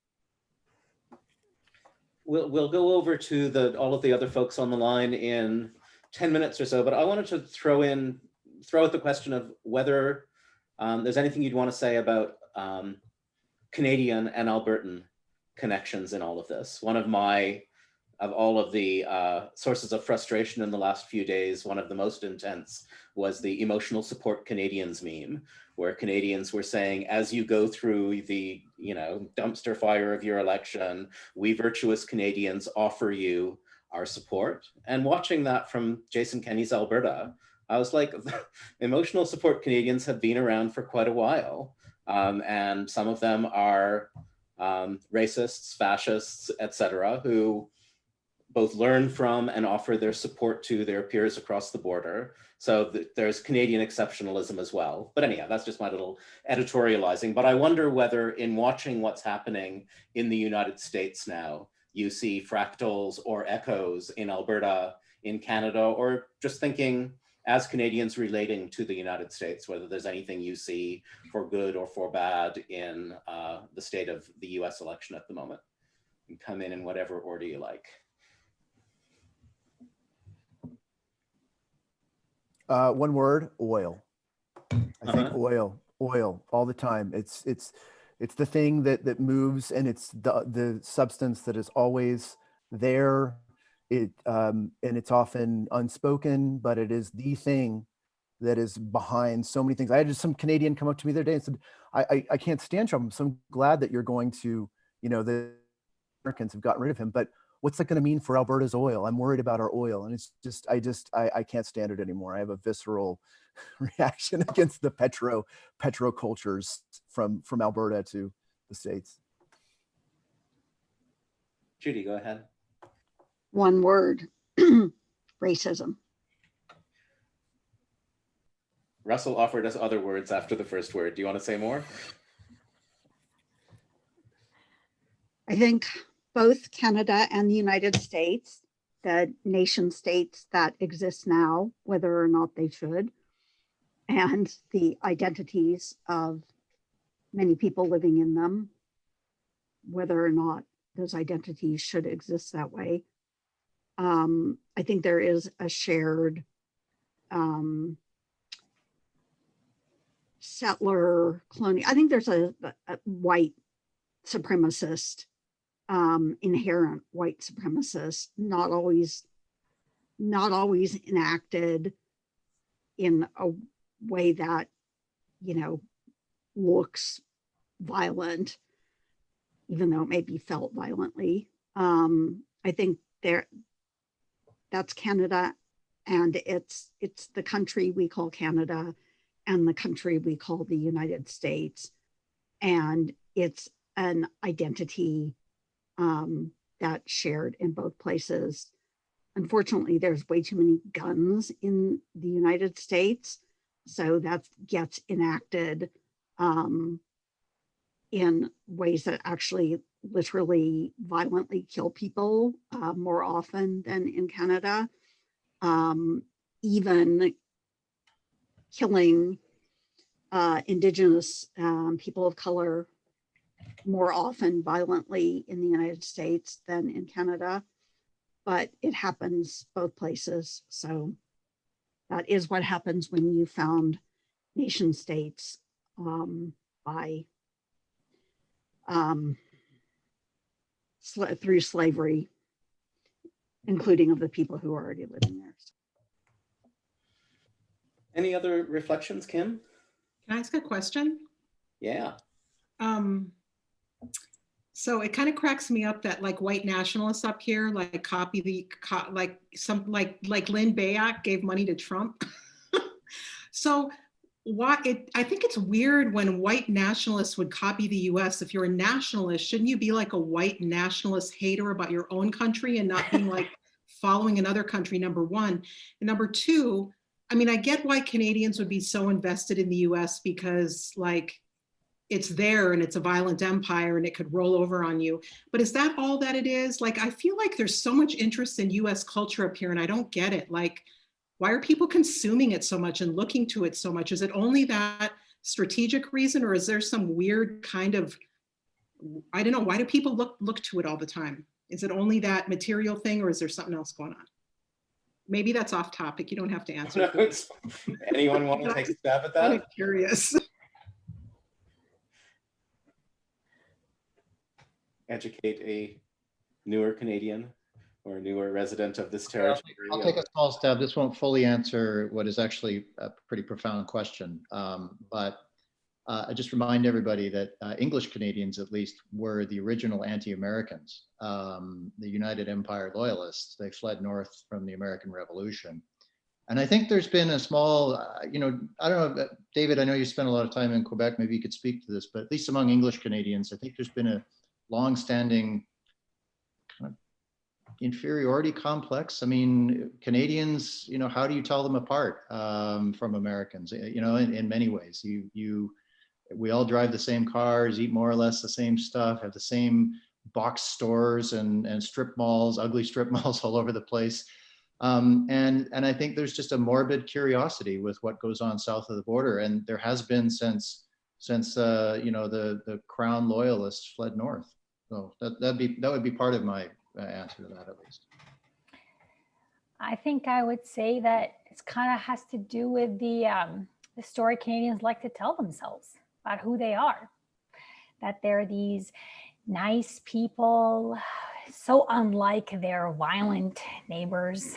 We'll go over to all of the other folks on the line in 10 minutes or so, but I wanted to throw out the question of whether there's anything you'd want to say about Canadian and Albertan connections in all of this. One of all of the sources of frustration in the last few days, one of the most intense was the emotional support Canadians meme, where Canadians were saying, as you go through the, you know, dumpster fire of your election, we virtuous Canadians offer you our support. And watching that from Jason Kenney's Alberta, I was like, emotional support Canadians have been around for quite a while. And some of them are racists, fascists, etc., who both learn from and offer their support to their peers across the border. So there's Canadian exceptionalism as well. But anyhow, that's just my little editorializing. But I wonder whether in watching what's happening in the United States now, you see fractals or echoes in Alberta, in Canada, or just thinking as Canadians relating to the United States, whether there's anything you see for good or for bad in the state of the US election at the moment. You can come in whatever order you like. One word: oil. I think oil all the time. It's the thing that moves, and it's the substance that is always there. And it's often unspoken, but it is the thing that is behind so many things. I had just some Canadian come up to me the other day and said, I can't stand Trump. I'm so glad that you're going to, you know, the Americans have gotten rid of him, but what's that going to mean for Alberta's oil? I'm worried about our oil. And it's just, I can't stand it anymore. I have a visceral reaction against the petro cultures from Alberta to the States. Judy, go ahead. One word: racism. Russell offered us other words after the first word. Do you want to say more? I think both Canada and the United States, the nation states that exist now, whether or not they should, and the identities of many people living in them, whether or not those identities should exist that way. I think there is a shared settler colonial. I think there's a white supremacist, inherent white supremacist, not always enacted in a way that, you know, looks violent, even though it may be felt violently. I think that's Canada, and it's the country we call Canada and the country we call the United States. And it's an identity that's shared in both places. Unfortunately, there's way too many guns in the United States, so that gets enacted in ways that actually literally violently kill people more often than in Canada. Even killing Indigenous people of color more often violently in the United States than in Canada, but it happens both places. So that is what happens when you found nation states through slavery, including of the people who are already living there. Any other reflections, Kim? Can I ask a question? Yeah. So it kind of cracks me up that like white nationalists up here like copy like Lynn Bayak gave money to Trump. So I think it's weird when white nationalists would copy the US. If you're a nationalist, shouldn't you be like a white nationalist hater about your own country and not being like following another country, number one. And number two, I mean, I get why Canadians would be so invested in the US because like it's there and it's a violent empire and it could roll over on you. But is that all that it is? Like, I feel like there's so much interest in US culture up here and I don't get it. Like, why are people consuming it so much and looking to it so much? Is it only that strategic reason, or is there some weird kind of, I don't know, why do people look to it all the time? Is it only that material thing, or is there something else going on? Maybe that's off topic. You don't have to answer. Anyone want to take a stab at that? I'm curious. Educate a newer Canadian or newer resident of this territory. I'll take a small stab. This won't fully answer what is actually a pretty profound question, but I just remind everybody that English Canadians, at least, were the original anti-Americans, the United Empire Loyalists. They fled north from the American Revolution. And I think there's been a small, I don't know, David, I know you spent a lot of time in Quebec, maybe you could speak to this, but at least among English Canadians, I think there's been a long-standing kind of inferiority complex. I mean, Canadians, how do you tell them apart from Americans? In many ways, we all drive the same cars, eat more or less the same stuff, have the same box stores and strip malls, ugly strip malls all over the place. And I think there's just a morbid curiosity with what goes on south of the border. And there has been since the Crown loyalists fled north. So that would be part of my answer to that, at least. I think I would say that it's kind of has to do with the story Canadians like to tell themselves about who they are, that they're these nice people, so unlike their violent neighbors,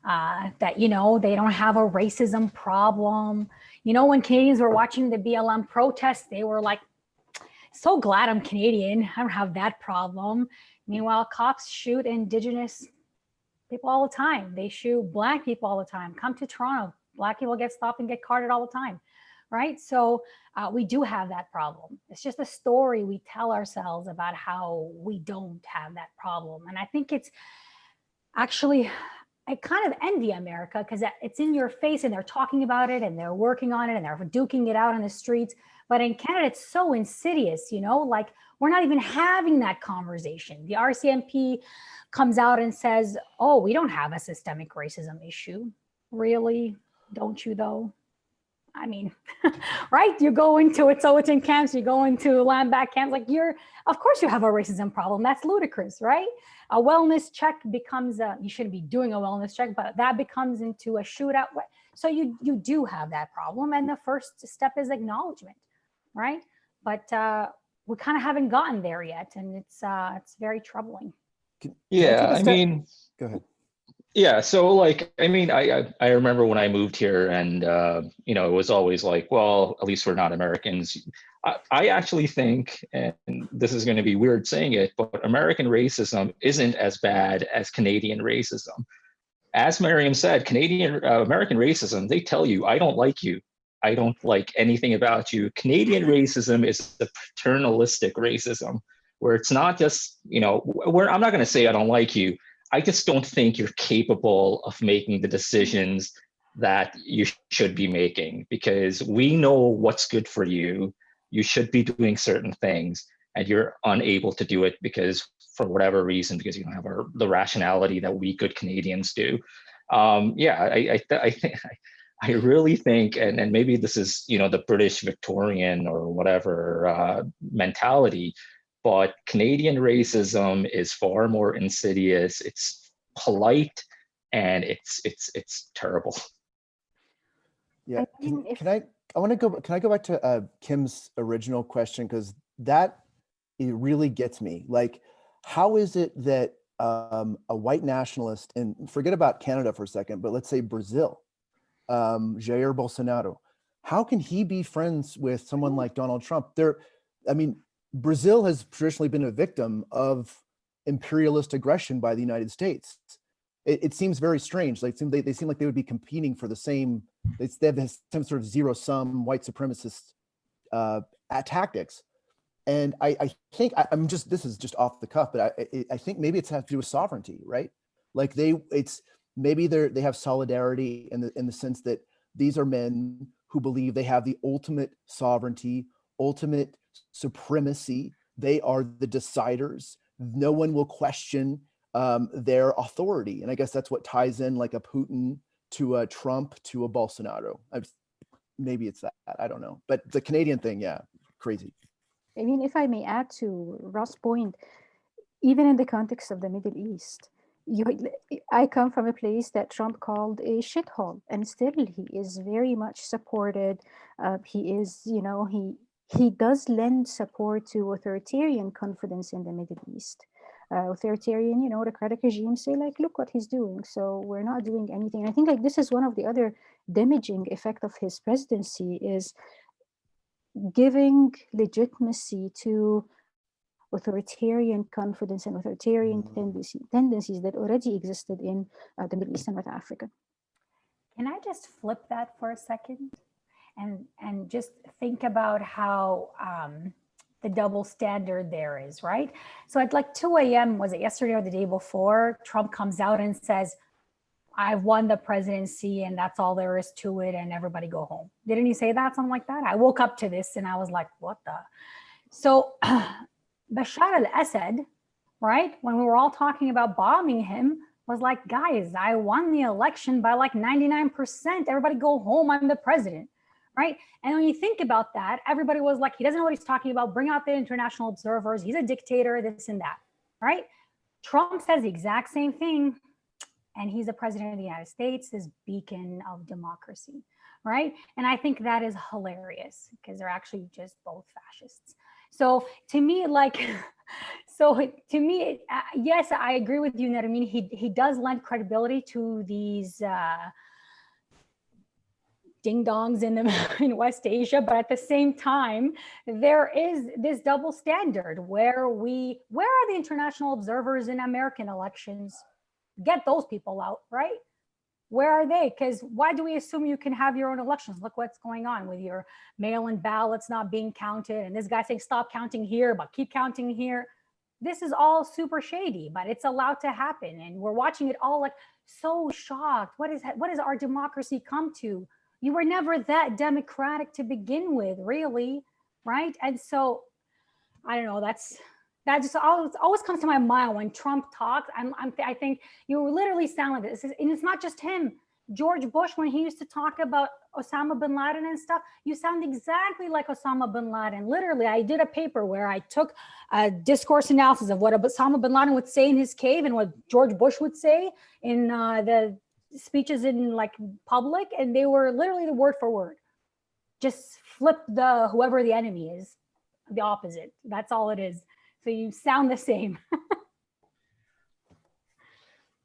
that, they don't have a racism problem. When Canadians were watching the BLM protests, they were like, so glad I'm Canadian. I don't have that problem. Meanwhile, cops shoot Indigenous people all the time. They shoot Black people all the time. Come to Toronto, Black people get stopped and get carted all the time, right? So we do have that problem. It's just a story we tell ourselves about how we don't have that problem. And I think it's actually, I kind of envy America because it's in your face and they're talking about it and they're working on it and they're duking it out on the streets. But in Canada, it's so insidious, like we're not even having that conversation. The RCMP comes out and says, oh, we don't have a systemic racism issue. Really? Don't you though? I mean, right? You go into Wet'suwet'en camps, you go into land back camps, like of course you have a racism problem. That's ludicrous, right? A wellness check becomes you shouldn't be doing a wellness check, but that becomes into a shootout. So you do have that problem. And the first step is acknowledgement, right? But we kind of haven't gotten there yet. And it's very troubling. Yeah, Go ahead. Yeah, so I remember when I moved here and, it was always like, well, at least we're not Americans. I actually think, and this is going to be weird saying it, but American racism isn't as bad as Canadian racism. As Mariam said, American racism, they tell you, I don't like you. I don't like anything about you. Canadian racism is the paternalistic racism, where it's not just, I'm not going to say I don't like you. I just don't think you're capable of making the decisions that you should be making, because we know what's good for you. You should be doing certain things and you're unable to do it because for whatever reason, because you don't have the rationality that we good Canadians do. I think I really think, and maybe this is, the British Victorian or whatever mentality, but Canadian racism is far more insidious. It's polite and it's terrible. Yeah, can I go back to Kim's original question, because it really gets me. Like, how is it that a white nationalist, and forget about Canada for a second, but let's say Brazil, Jair Bolsonaro, how can he be friends with someone like Donald Trump? Brazil has traditionally been a victim of imperialist aggression by the United States. It seems very strange. Like they seem like they would be competing for the same. They have some sort of zero-sum white supremacist tactics. And I think this is just off the cuff, but I think maybe it's has to do with sovereignty, right? Like they have solidarity in the sense that these are men who believe they have the ultimate sovereignty ultimate supremacy. They are the deciders. No one will question their authority. And I guess that's what ties in like a Putin to a Trump to a Bolsonaro. Maybe it's that, I don't know. But the Canadian thing, yeah, crazy. I mean, if I may add to Ross' point, even in the context of the Middle East, I come from a place that Trump called a shithole, and still he is very much supported. He is, he does lend support to authoritarian confidence in the Middle East. Authoritarian, autocratic regimes say like, look what he's doing, so we're not doing anything. And I think like this is one of the other damaging effect of his presidency is giving legitimacy to authoritarian confidence and authoritarian tendencies that already existed in the Middle East and North Africa. Can I just flip that for a second and just think about how the double standard there is, right? So at like 2 a.m., was it yesterday or the day before, Trump comes out and says, I won the presidency and that's all there is to it and everybody go home. Didn't he say that? Something like that? I woke up to this and I was like, what the? So Bashar al-Assad, right? When we were all talking about bombing him, was like, guys, I won the election by like 99%. Everybody go home, I'm the president, right? And when you think about that, everybody was like, he doesn't know what he's talking about. Bring out the international observers. He's a dictator, this and that, right? Trump says the exact same thing. And he's the president of the United States, this beacon of democracy, right? And I think that is hilarious because they're actually just both fascists. So to me, yes, I agree with you, Nermin. He does lend credibility to these ding-dongs in West Asia, but at the same time, there is this double standard where are the international observers in American elections? Get those people out, right? Where are they? Because why do we assume you can have your own elections? Look what's going on with your mail-in ballots not being counted. And this guy saying, stop counting here, but keep counting here. This is all super shady, but it's allowed to happen. And we're watching it all like so shocked. What is our democracy come to? You were never that democratic to begin with, really, right? And so, I don't know, that just always comes to my mind when Trump talks. I think you literally sound like this. And it's not just him. George Bush, when he used to talk about Osama bin Laden and stuff, you sound exactly like Osama bin Laden. Literally, I did a paper where I took a discourse analysis of what Osama bin Laden would say in his cave and what George Bush would say in the speeches in like public. And they were literally the word for word. Just flip whoever the enemy is, the opposite. That's all it is. So you sound the same.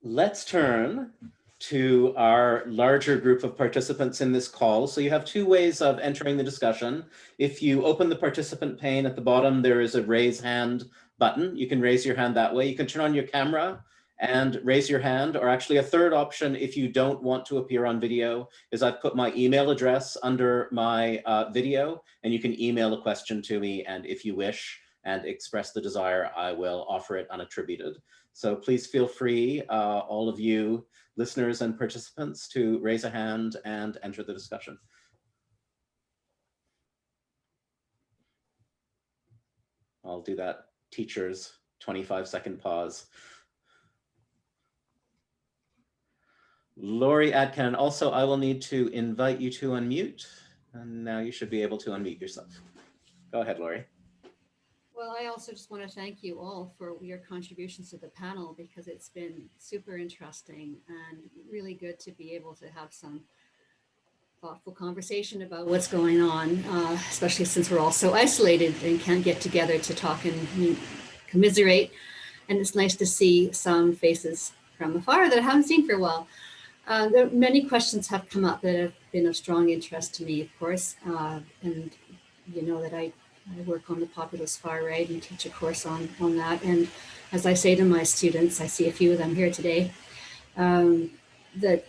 Let's turn to our larger group of participants in this call. So you have two ways of entering the discussion. If you open the participant pane at the bottom, there is a raise hand button. You can raise your hand that way. You can turn on your camera and raise your hand, or actually a third option, if you don't want to appear on video, is I've put my email address under my video, and you can email a question to me, and if you wish, and express the desire, I will offer it unattributed. So please feel free, all of you listeners and participants, to raise a hand and enter the discussion. I'll do that teacher's 25-second pause. Lori Adcan, also I will need to invite you to unmute, and now you should be able to unmute yourself. Go ahead, Lori. Well, I also just want to thank you all for your contributions to the panel, because it's been super interesting and really good to be able to have some thoughtful conversation about what's going on, especially since we're all so isolated and can't get together to talk and commiserate. And it's nice to see some faces from afar that I haven't seen for a while. Many questions have come up that have been of strong interest to me, of course, and you know that I work on the populist far right and teach a course on that. And as I say to my students, I see a few of them here today, that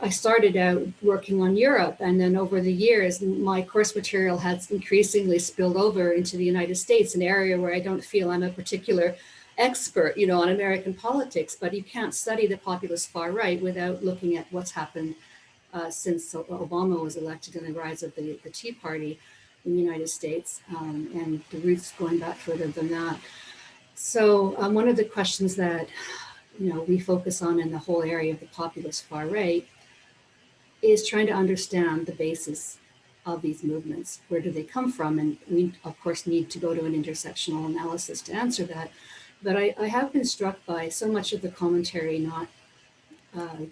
I started out working on Europe, and then over the years, my course material has increasingly spilled over into the United States, an area where I don't feel I'm a particular expert, you know, on American politics, but you can't study the populist far right without looking at what's happened since Obama was elected and the rise of the Tea Party. in the United States, and the roots going back further than that. So one of the questions that we focus on in the whole area of the populist far right is trying to understand the basis of these movements. Where do they come from? And we, of course, need to go to an intersectional analysis to answer that. But I have been struck by so much of the commentary not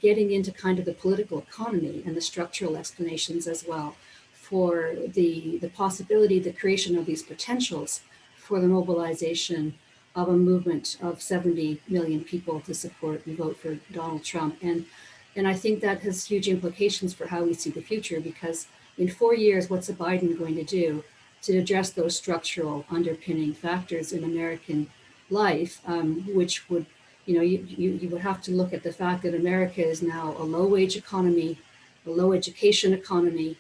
getting into kind of the political economy and the structural explanations as well for the possibility, the creation of these potentials for the mobilization of a movement of 70 million people to support and vote for Donald Trump. And I think that has huge implications for how we see the future, because in 4 years, what's Biden going to do to address those structural underpinning factors in American life, which would, you would have to look at the fact that America is now a low-wage economy, a low education economy,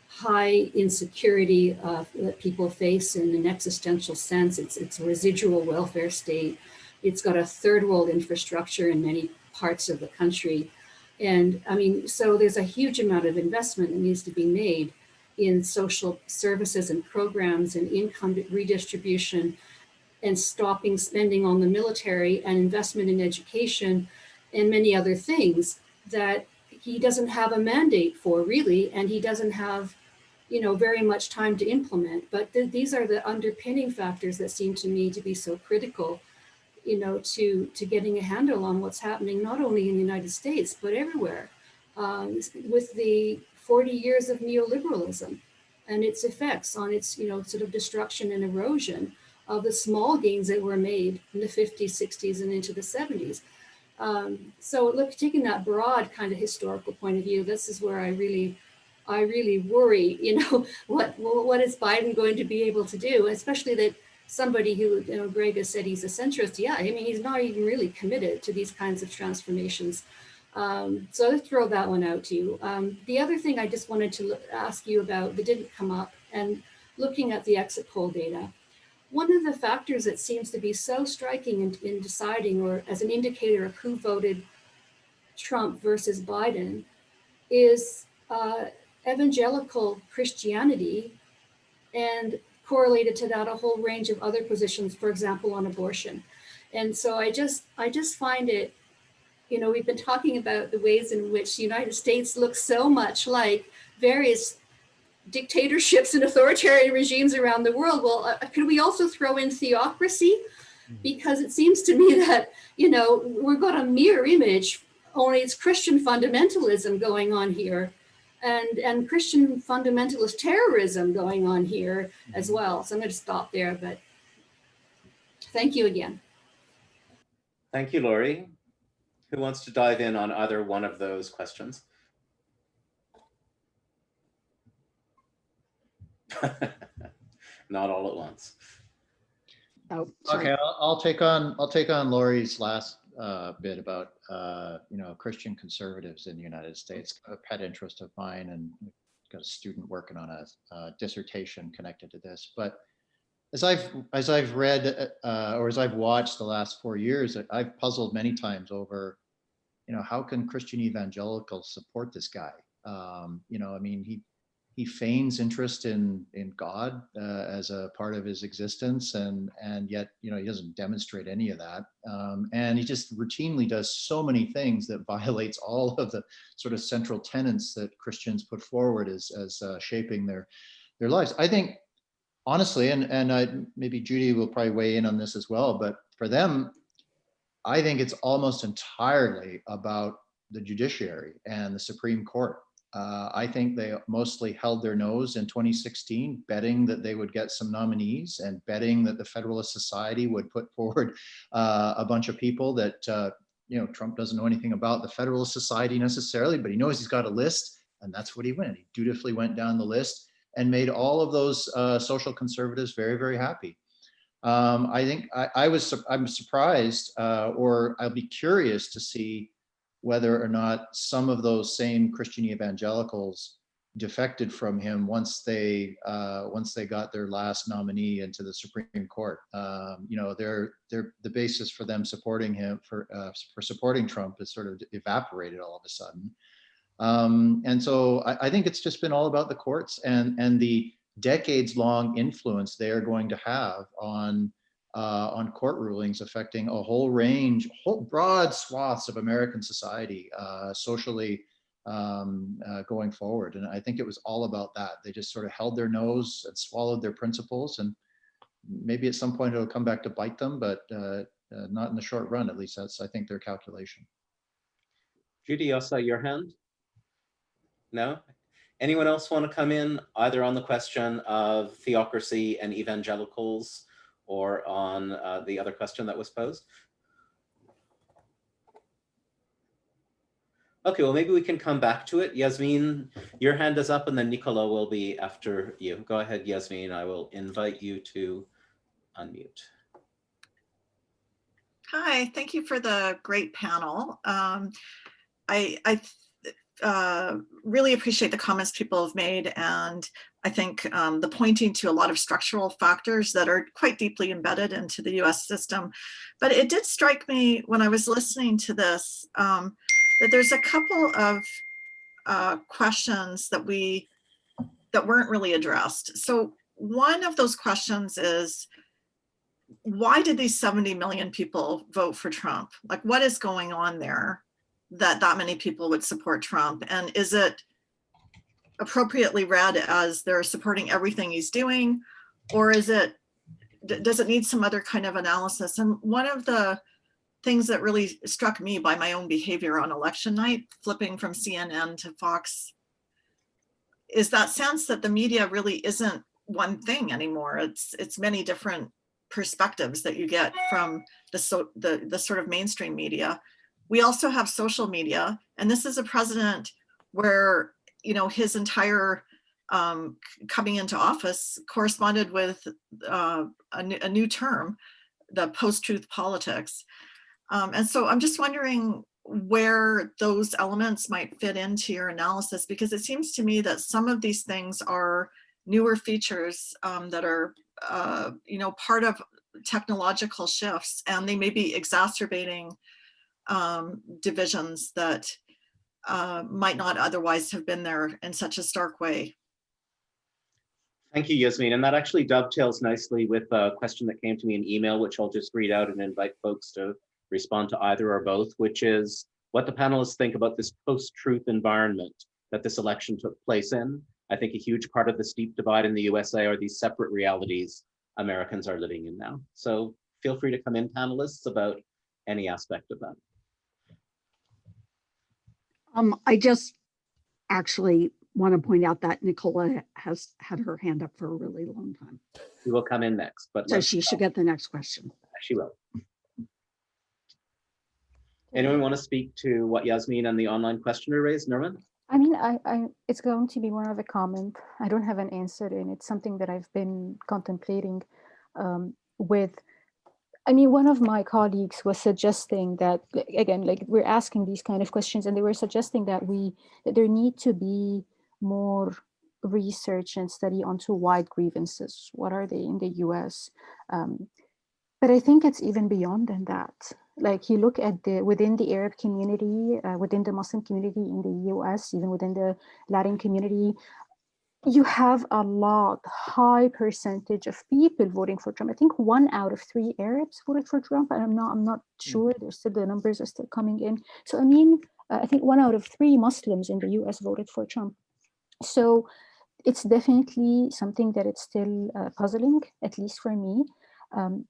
high insecurity that people face in an existential sense. It's a residual welfare state. It's got a third world infrastructure in many parts of the country. And I mean, so there's a huge amount of investment that needs to be made in social services and programs and income redistribution, and stopping spending on the military and investment in education and many other things that he doesn't have a mandate for, really, and he doesn't have very much time to implement. But these are the underpinning factors that seem to me to be so critical, to getting a handle on what's happening, not only in the United States, but everywhere, with the 40 years of neoliberalism and its effects on its, sort of destruction and erosion of the small gains that were made in the 50s, 60s, and into the 70s. So look, taking that broad kind of historical point of view, this is where I really worry, what is Biden going to be able to do, especially that somebody who, Greg has said he's a centrist. Yeah, I mean, he's not even really committed to these kinds of transformations. So I'll throw that one out to you. The other thing I just wanted to ask you about that didn't come up, and looking at the exit poll data, one of the factors that seems to be so striking in deciding, or as an indicator of who voted Trump versus Biden, is evangelical Christianity, and correlated to that a whole range of other positions, for example, on abortion. And so I just find it, we've been talking about the ways in which the United States looks so much like various dictatorships and authoritarian regimes around the world. Well, could we also throw in theocracy? Because it seems to me that, we've got a mirror image, only it's Christian fundamentalism going on here, and Christian fundamentalist terrorism going on here as well. So I'm going to stop there, but thank you again. Thank you, Lori. Who wants to dive in on either one of those questions? Not all at once. Oh, sorry. Okay, I'll take on Lori's last bit about Christian conservatives in the United States. A pet interest of mine, and got a student working on a dissertation connected to this. But as I've read or as I've watched the last 4 years, I've puzzled many times over, how can Christian evangelicals support this guy? I mean, he feigns interest in God as a part of his existence, and yet he doesn't demonstrate any of that, and he just routinely does so many things that violates all of the sort of central tenets that Christians put forward as shaping their lives. I think, honestly, and maybe Judy will probably weigh in on this as well, but for them, I think it's almost entirely about the judiciary and the Supreme Court. I think they mostly held their nose in 2016, betting that they would get some nominees and betting that the Federalist Society would put forward a bunch of people that, Trump doesn't know anything about the Federalist Society necessarily, but he knows he's got a list, and that's what he went. He dutifully went down the list and made all of those social conservatives very, very happy. I think I'm surprised, or I'll be curious to see whether or not some of those same Christian evangelicals defected from him once they got their last nominee into the Supreme Court. The basis for them supporting him for supporting Trump is sort of evaporated all of a sudden. And so I think it's just been all about the courts and the decades-long influence they are going to have on court rulings affecting a whole range, whole broad swaths of American society, socially, going forward. And I think it was all about that. They just sort of held their nose and swallowed their principles, and maybe at some point it'll come back to bite them, but not in the short run. At least that's, I think, their calculation. Judy, I saw your hand. No? Anyone else want to come in either on the question of theocracy and evangelicals or on the other question that was posed? Okay, well, maybe we can come back to it. Yasmin, your hand is up, and then Nicola will be after you. Go ahead, Yasmin. I will invite you to unmute. Hi, thank you for the great panel. I really appreciate the comments people have made, and I think the pointing to a lot of structural factors that are quite deeply embedded into the US system. But it did strike me when I was listening to this that there's a couple of questions that weren't really addressed. So one of those questions is, why did these 70 million people vote for Trump? Like, what is going on there that many people would support Trump? And is it appropriately read as they're supporting everything he's doing? Or does it need some other kind of analysis? And one of the things that really struck me by my own behavior on election night, flipping from CNN to Fox, is that sense that the media really isn't one thing anymore. It's many different perspectives that you get from the sort of mainstream media. We also have social media, and this is a president where, you know, his entire coming into office corresponded with a new term, the post-truth politics. And so I'm just wondering where those elements might fit into your analysis, because it seems to me that some of these things are newer features that are you know, part of technological shifts, and they may be exacerbating divisions that might not otherwise have been there in such a stark way. Thank you, Yasmin. And that actually dovetails nicely with a question that came to me in email, which I'll just read out and invite folks to respond to either or both, which is what the panelists think about this post-truth environment that this election took place in. I think a huge part of the steep divide in the USA are these separate realities Americans are living in now. So feel free to come in, panelists, about any aspect of that. I just actually want to point out that Nicola has had her hand up for a really long time. She will come in next, but so she should get the next question. She will. Anyone want to speak to what Yasmin and the online questioner raised? Nermin? I mean, it's going to be more of a comment. I don't have an answer, and it's something that I've been contemplating with. I mean, one of my colleagues was suggesting that, again, like we're asking these kind of questions, and they were suggesting that there need to be more research and study onto white grievances. What are they in the US? But I think it's even beyond than that. Like you look at within the Arab community, within the Muslim community in the US, even within the Latin community, you have a high percentage of people voting for Trump. I think 1 out of 3 Arabs voted for Trump, and I'm not sure. The numbers are still coming in. So I mean, I think 1 out of 3 Muslims in the US voted for Trump. So it's definitely something that it's still puzzling, at least for me.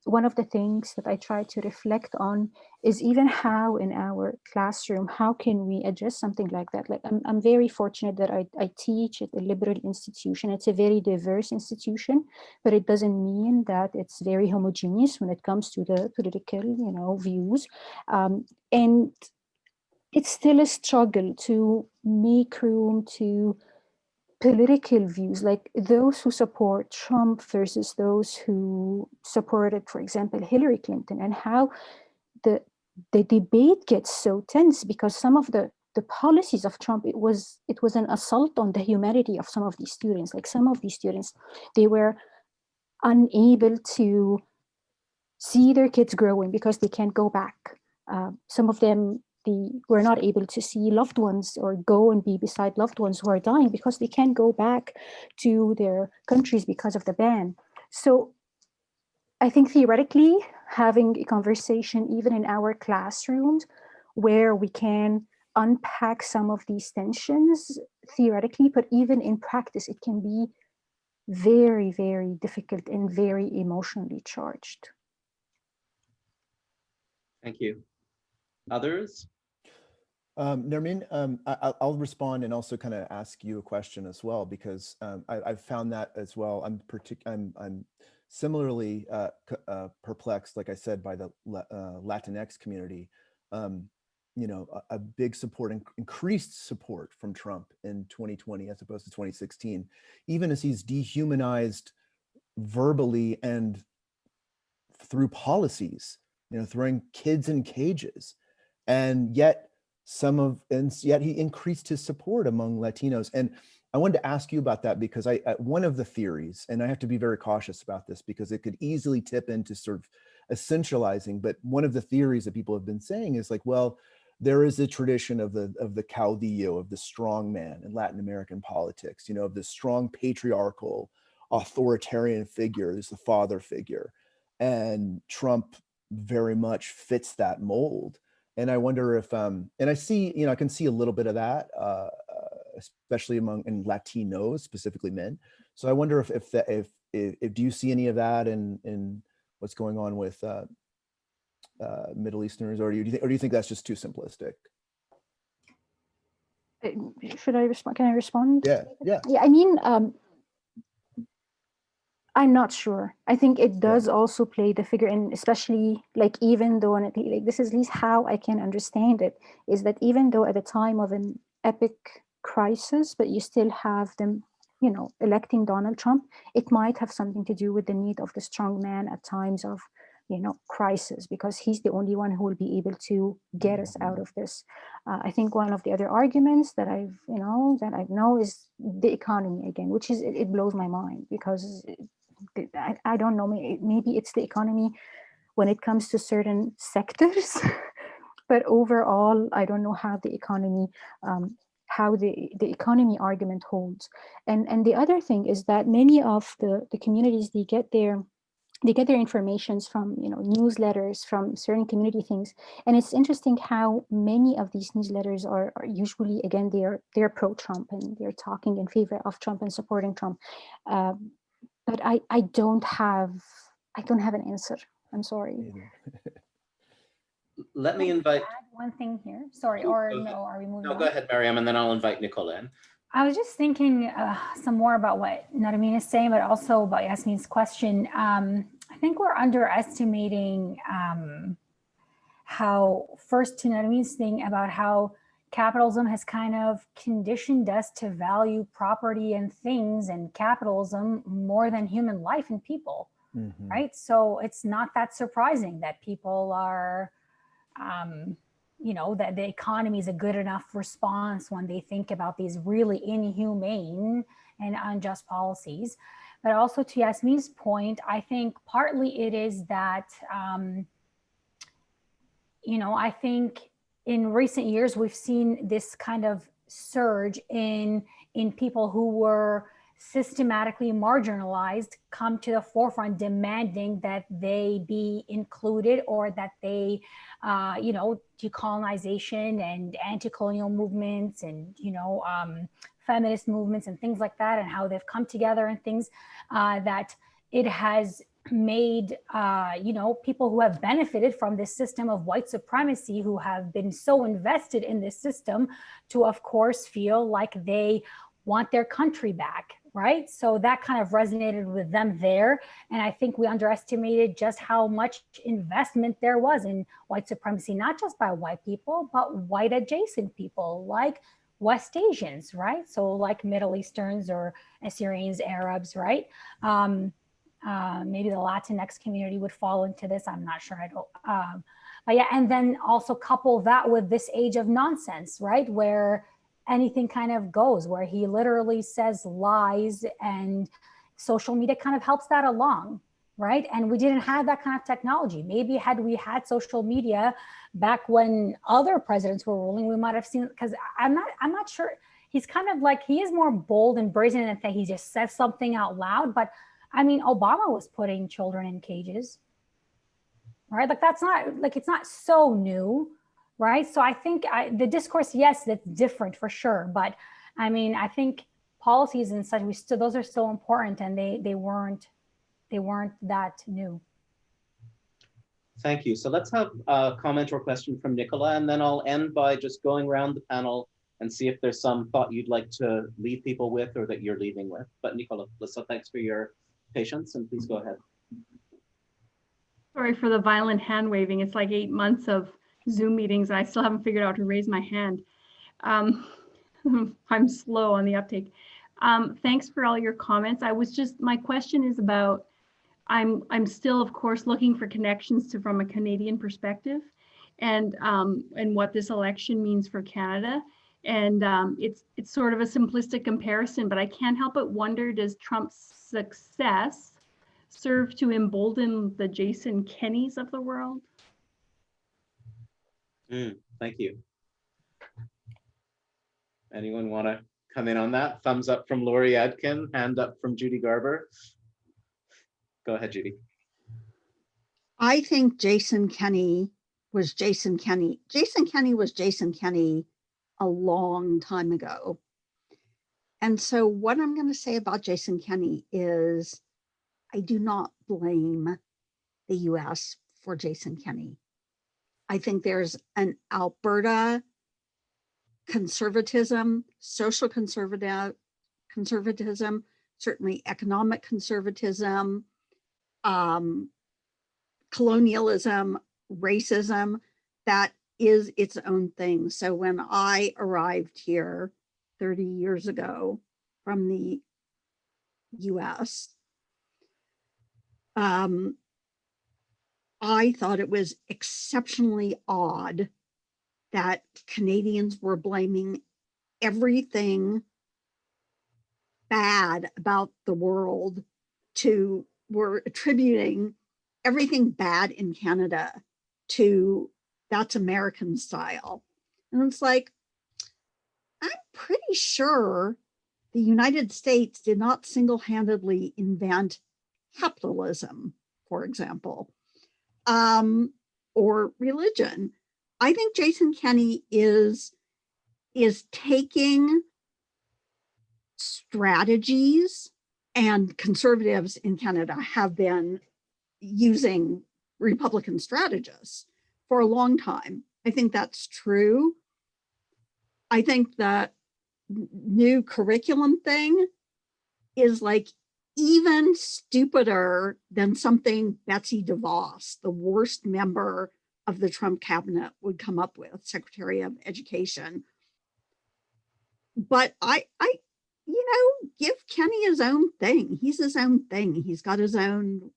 One of the things that I try to reflect on is even how in our classroom, how can we address something like that? Like I'm very fortunate that I teach at a liberal institution. It's a very diverse institution, but it doesn't mean that it's very homogeneous when it comes to the political, views. And it's still a struggle to make room to political views, like those who support Trump versus those who supported, for example, Hillary Clinton, and how the debate gets so tense because some of the policies of Trump, it was an assault on the humanity of some of these students. Like some of these students, they were unable to see their kids growing because they can't go back. Some of them we're not able to see loved ones or go and be beside loved ones who are dying because they can't go back to their countries because of the ban. So I think theoretically, having a conversation even in our classrooms where we can unpack some of these tensions theoretically, but even in practice, it can be very, very difficult and very emotionally charged. Thank you. Others? Nermin, I'll respond and also kind of ask you a question as well, because I've found that as well. I'm similarly perplexed, like I said, by the Latinx community. You know, a big support, increased support from Trump in 2020 as opposed to 2016, even as he's dehumanized verbally and through policies, you know, throwing kids in cages, and yet he increased his support among Latinos. And I wanted to ask you about that because one of the theories, and I have to be very cautious about this because it could easily tip into sort of essentializing, but one of the theories that people have been saying is like, well, there is a tradition of the caudillo, of the strong man in Latin American politics, you know, of the strong patriarchal authoritarian figure, there's the father figure. And Trump very much fits that mold. And I wonder if, and I see, you know, I can see a little bit of that, especially in Latinos, specifically men. So I wonder if do you see any of that in what's going on with Middle Easterners, or do you think that's just too simplistic? Should I respond? Can I respond? Yeah. I mean, I'm not sure. I think it does also play the figure, and especially like, even though, like, this is at least how I can understand it, is that even though at the time of an epic crisis, but you still have them, you know, electing Donald Trump, it might have something to do with the need of the strong man at times of, you know, crisis, because he's the only one who will be able to get us out of this. I think one of the other arguments that I know is the economy again, which is, it blows my mind because I don't know, maybe it's the economy when it comes to certain sectors, but overall, I don't know how the economy, how the economy argument holds. And the other thing is that many of the communities, they get their informations from, you know, newsletters, from certain community things. And it's interesting how many of these newsletters are usually, again, they're pro-Trump and they're talking in favor of Trump and supporting Trump. But I don't have an answer. I'm sorry. Let me invite. Add one thing here. Sorry, or no, are we moving on? No, go ahead, Mariam, and then I'll invite Nicole in. I was just thinking some more about what Nermin is saying, but also about Yasmin's question. I think we're underestimating how, first, to Nermin's thing about how capitalism has kind of conditioned us to value property and things and capitalism more than human life and people, right? So it's not that surprising that people are, you know, that the economy is a good enough response when they think about these really inhumane and unjust policies. But also, to Yasmin's point, I think partly it is that, you know, I think in recent years, we've seen this kind of surge in people who were systematically marginalized come to the forefront, demanding that they be included, or that they, you know, decolonization and anti-colonial movements and, you know, feminist movements and things like that, and how they've come together and things that it has made, you know, people who have benefited from this system of white supremacy, who have been so invested in this system, to, of course, feel like they want their country back, right? So that kind of resonated with them there. And I think we underestimated just how much investment there was in white supremacy, not just by white people, but white adjacent people like West Asians, right? So like Middle Easterns or Assyrians, Arabs, right? Maybe the Latinx community would fall into this. I'm not sure. I don't. But yeah, and then also couple that with this age of nonsense, right? Where anything kind of goes, where he literally says lies, and social media kind of helps that along, right? And we didn't have that kind of technology. Maybe had we had social media back when other presidents were ruling, we might have seen, because I'm not sure. He's kind of like, he is more bold and brazen in that he just says something out loud. But I mean, Obama was putting children in cages, right? Like that's not, like, it's not so new, right? So I think the discourse, yes, that's different for sure. But I mean, I think policies and such, those are still important, and they weren't that new. Thank you. So let's have a comment or question from Nicola, and then I'll end by just going around the panel and see if there's some thought you'd like to leave people with or that you're leaving with. But Nicola, Lisa, thanks for your patience, and please go ahead. Sorry for the violent hand waving. It's like 8 months of Zoom meetings, and I still haven't figured out how to raise my hand. I'm slow on the uptake. Thanks for all your comments. My question is about, I'm still, of course, looking for connections from a Canadian perspective, and what this election means for Canada. And it's sort of a simplistic comparison, but I can't help but wonder, does Trump's success serve to embolden the Jason Kennys of the world? Thank you. Anyone want to come in on that? Thumbs up from Lori Adkin, hand up from Judy Garber. Go ahead, Judy. I think Jason Kenney was Jason Kenney. Jason Kenney was Jason Kenney a long time ago. And so what I'm going to say about Jason Kenney is I do not blame the US for Jason Kenney. I think there's an Alberta conservatism, social conservatism, certainly economic conservatism, colonialism, racism, that is its own thing. So when I arrived here 30 years ago from the US, I thought it was exceptionally odd that Canadians were blaming everything bad about the world were attributing everything bad in Canada to that's American style. And it's like, I'm pretty sure the United States did not single-handedly invent capitalism, for example, or religion. I think Jason Kenney is taking strategies, and conservatives in Canada have been using Republican strategists for a long time. I think that's true. I think the new curriculum thing is like even stupider than something Betsy DeVos, the worst member of the Trump cabinet, would come up with, Secretary of Education. But I give Kenney his own thing. He's his own thing. He's got his own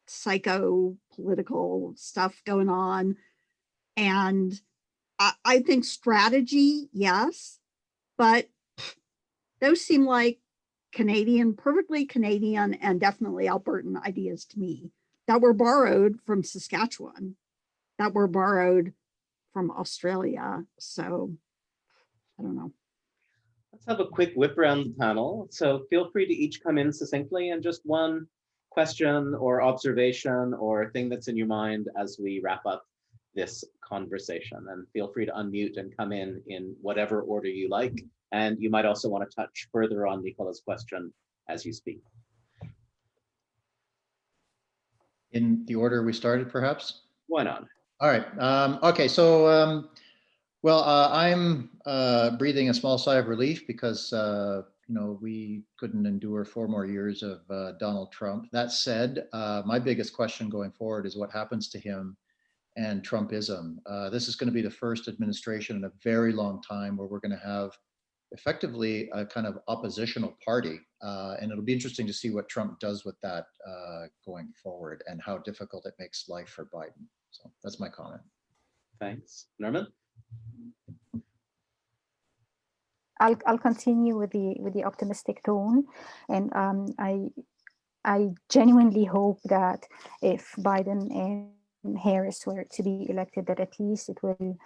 psycho-political stuff going on. And I think strategy, yes, but those seem like Canadian, perfectly Canadian, and definitely Albertan ideas to me that were borrowed from Saskatchewan, that were borrowed from Australia. So I don't know. Let's have a quick whip around the panel. So feel free to each come in succinctly and just one question or observation or thing that's in your mind as we wrap up this conversation. And feel free to unmute and come in whatever order you like. And you might also want to touch further on Nicola's question as you speak. In the order we started, perhaps? Why not? All right. Okay. So, I'm breathing a small sigh of relief because, we couldn't endure 4 more years of Donald Trump. That said, my biggest question going forward is what happens to him and Trumpism. This is going to be the first administration in a very long time where we're going to have effectively a kind of oppositional party. And it'll be interesting to see what Trump does with that going forward and how difficult it makes life for Biden. So that's my comment. Thanks. Nermin? I'll continue with the optimistic tone, and I genuinely hope that if Biden and Harris were to be elected, that at least it will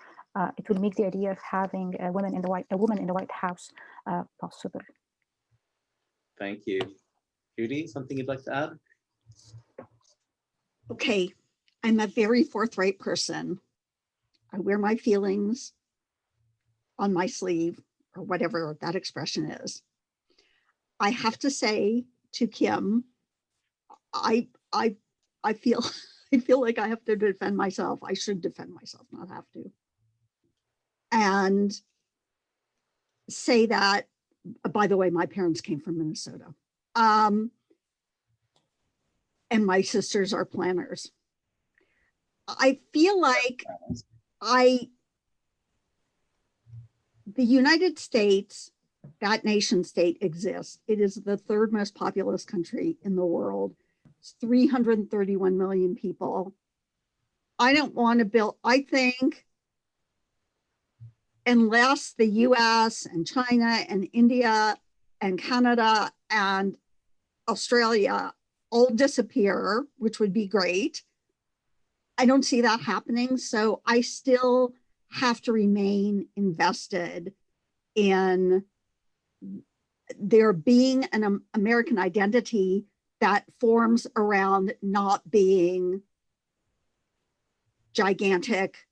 make the idea of having a woman in the White House possible. Thank you. Judy, something you'd like to add? Okay, I'm a very forthright person. I wear my feelings on my sleeve, or whatever that expression is. I have to say to Kim, I feel I feel like I have to defend myself. I should defend myself, not have to. And say that, by the way, my parents came from Minnesota. And my sisters are planners. I feel like the United States, that nation state exists. It is the third most populous country in the world. It's 331 million people. I don't want to build, I think, unless the US and China and India and Canada and Australia all disappear, which would be great, I don't see that happening. So I still have to remain invested in there being an American identity that forms around not being gigantic,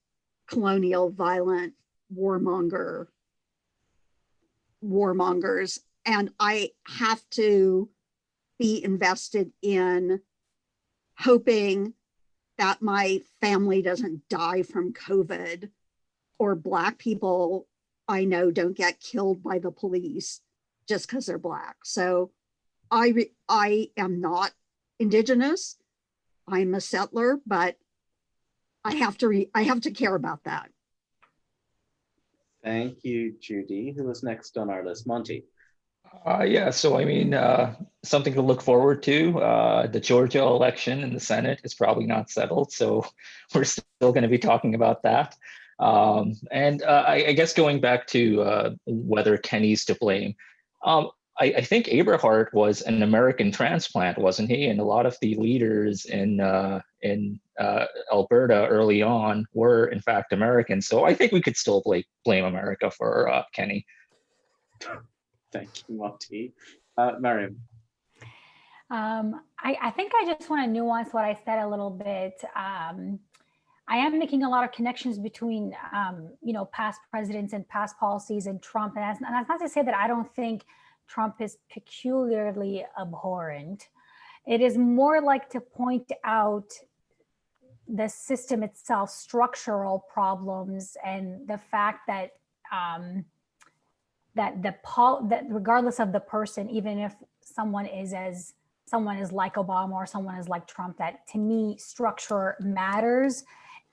colonial, violent warmongers. And I have to be invested in hoping that my family doesn't die from COVID, or Black people I know don't get killed by the police just because they're Black. So I am not Indigenous. I'm a settler, but I have to care about that. Thank you, Judy. Who is next on our list? Monty. Yeah, so I mean, something to look forward to. The Georgia election in the Senate is probably not settled, so we're still going to be talking about that. And I guess going back to whether Kenny's to blame, I think Aberhart was an American transplant, wasn't he? And a lot of the leaders in Alberta early on were in fact American. So I think we could still blame America for Kenny. Thank you, Monty. Mariam. I think I just want to nuance what I said a little bit. I am making a lot of connections between, past presidents and past policies and Trump. And that's not to say that I don't think Trump is peculiarly abhorrent. It is more like to point out the system itself, structural problems, and the fact that that regardless of the person, even if someone is like Obama or someone is like Trump, that to me structure matters,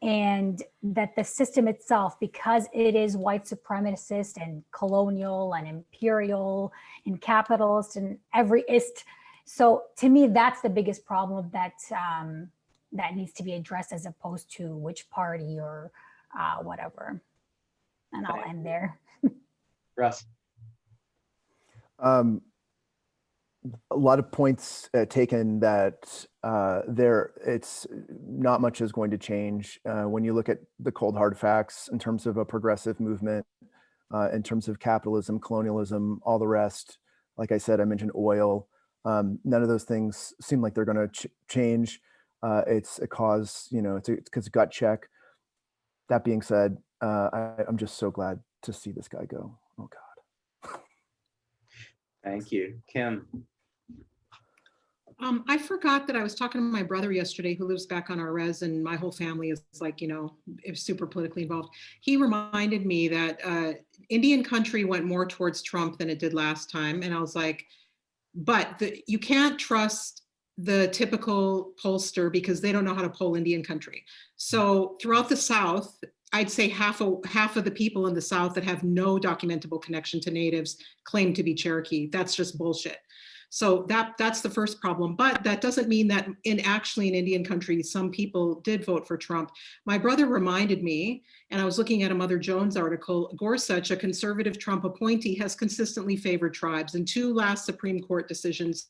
and that the system itself, because it is white supremacist and colonial and imperial and capitalist and everyist. So to me, that's the biggest problem that needs to be addressed, as opposed to which party or whatever. And I'll end there. Russ. A lot of points taken that it's not much is going to change when you look at the cold hard facts in terms of a progressive movement, in terms of capitalism, colonialism, all the rest. Like I said, I mentioned oil. None of those things seem like they're going to change. It's a cause, it's a gut check. That being said, I'm just so glad to see this guy go. Oh God. Thank you. Kim. I forgot that I was talking to my brother yesterday, who lives back on our res, and my whole family is like, is super politically involved. He reminded me that Indian country went more towards Trump than it did last time. And I was like, but you can't trust the typical pollster because they don't know how to poll Indian country. So throughout the South, I'd say half of the people in the South that have no documentable connection to natives claim to be Cherokee. That's just bullshit. So that's the first problem. But that doesn't mean that actually in Indian country, some people did vote for Trump. My brother reminded me, and I was looking at a Mother Jones article, Gorsuch, a conservative Trump appointee, has consistently favored tribes, and 2 last Supreme Court decisions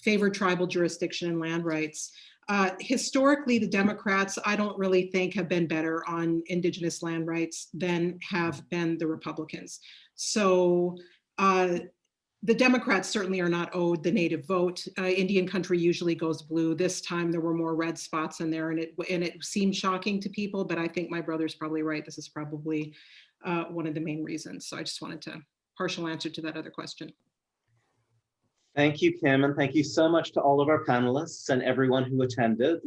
favored tribal jurisdiction and land rights. Historically, the Democrats, I don't really think, have been better on Indigenous land rights than have been the Republicans. So the Democrats certainly are not owed the native vote. Indian country usually goes blue. This time there were more red spots in there, and it seemed shocking to people, but I think my brother's probably right. This is probably one of the main reasons. So I just wanted to partial answer to that other question. Thank you, Kim, and thank you so much to all of our panelists and everyone who attended.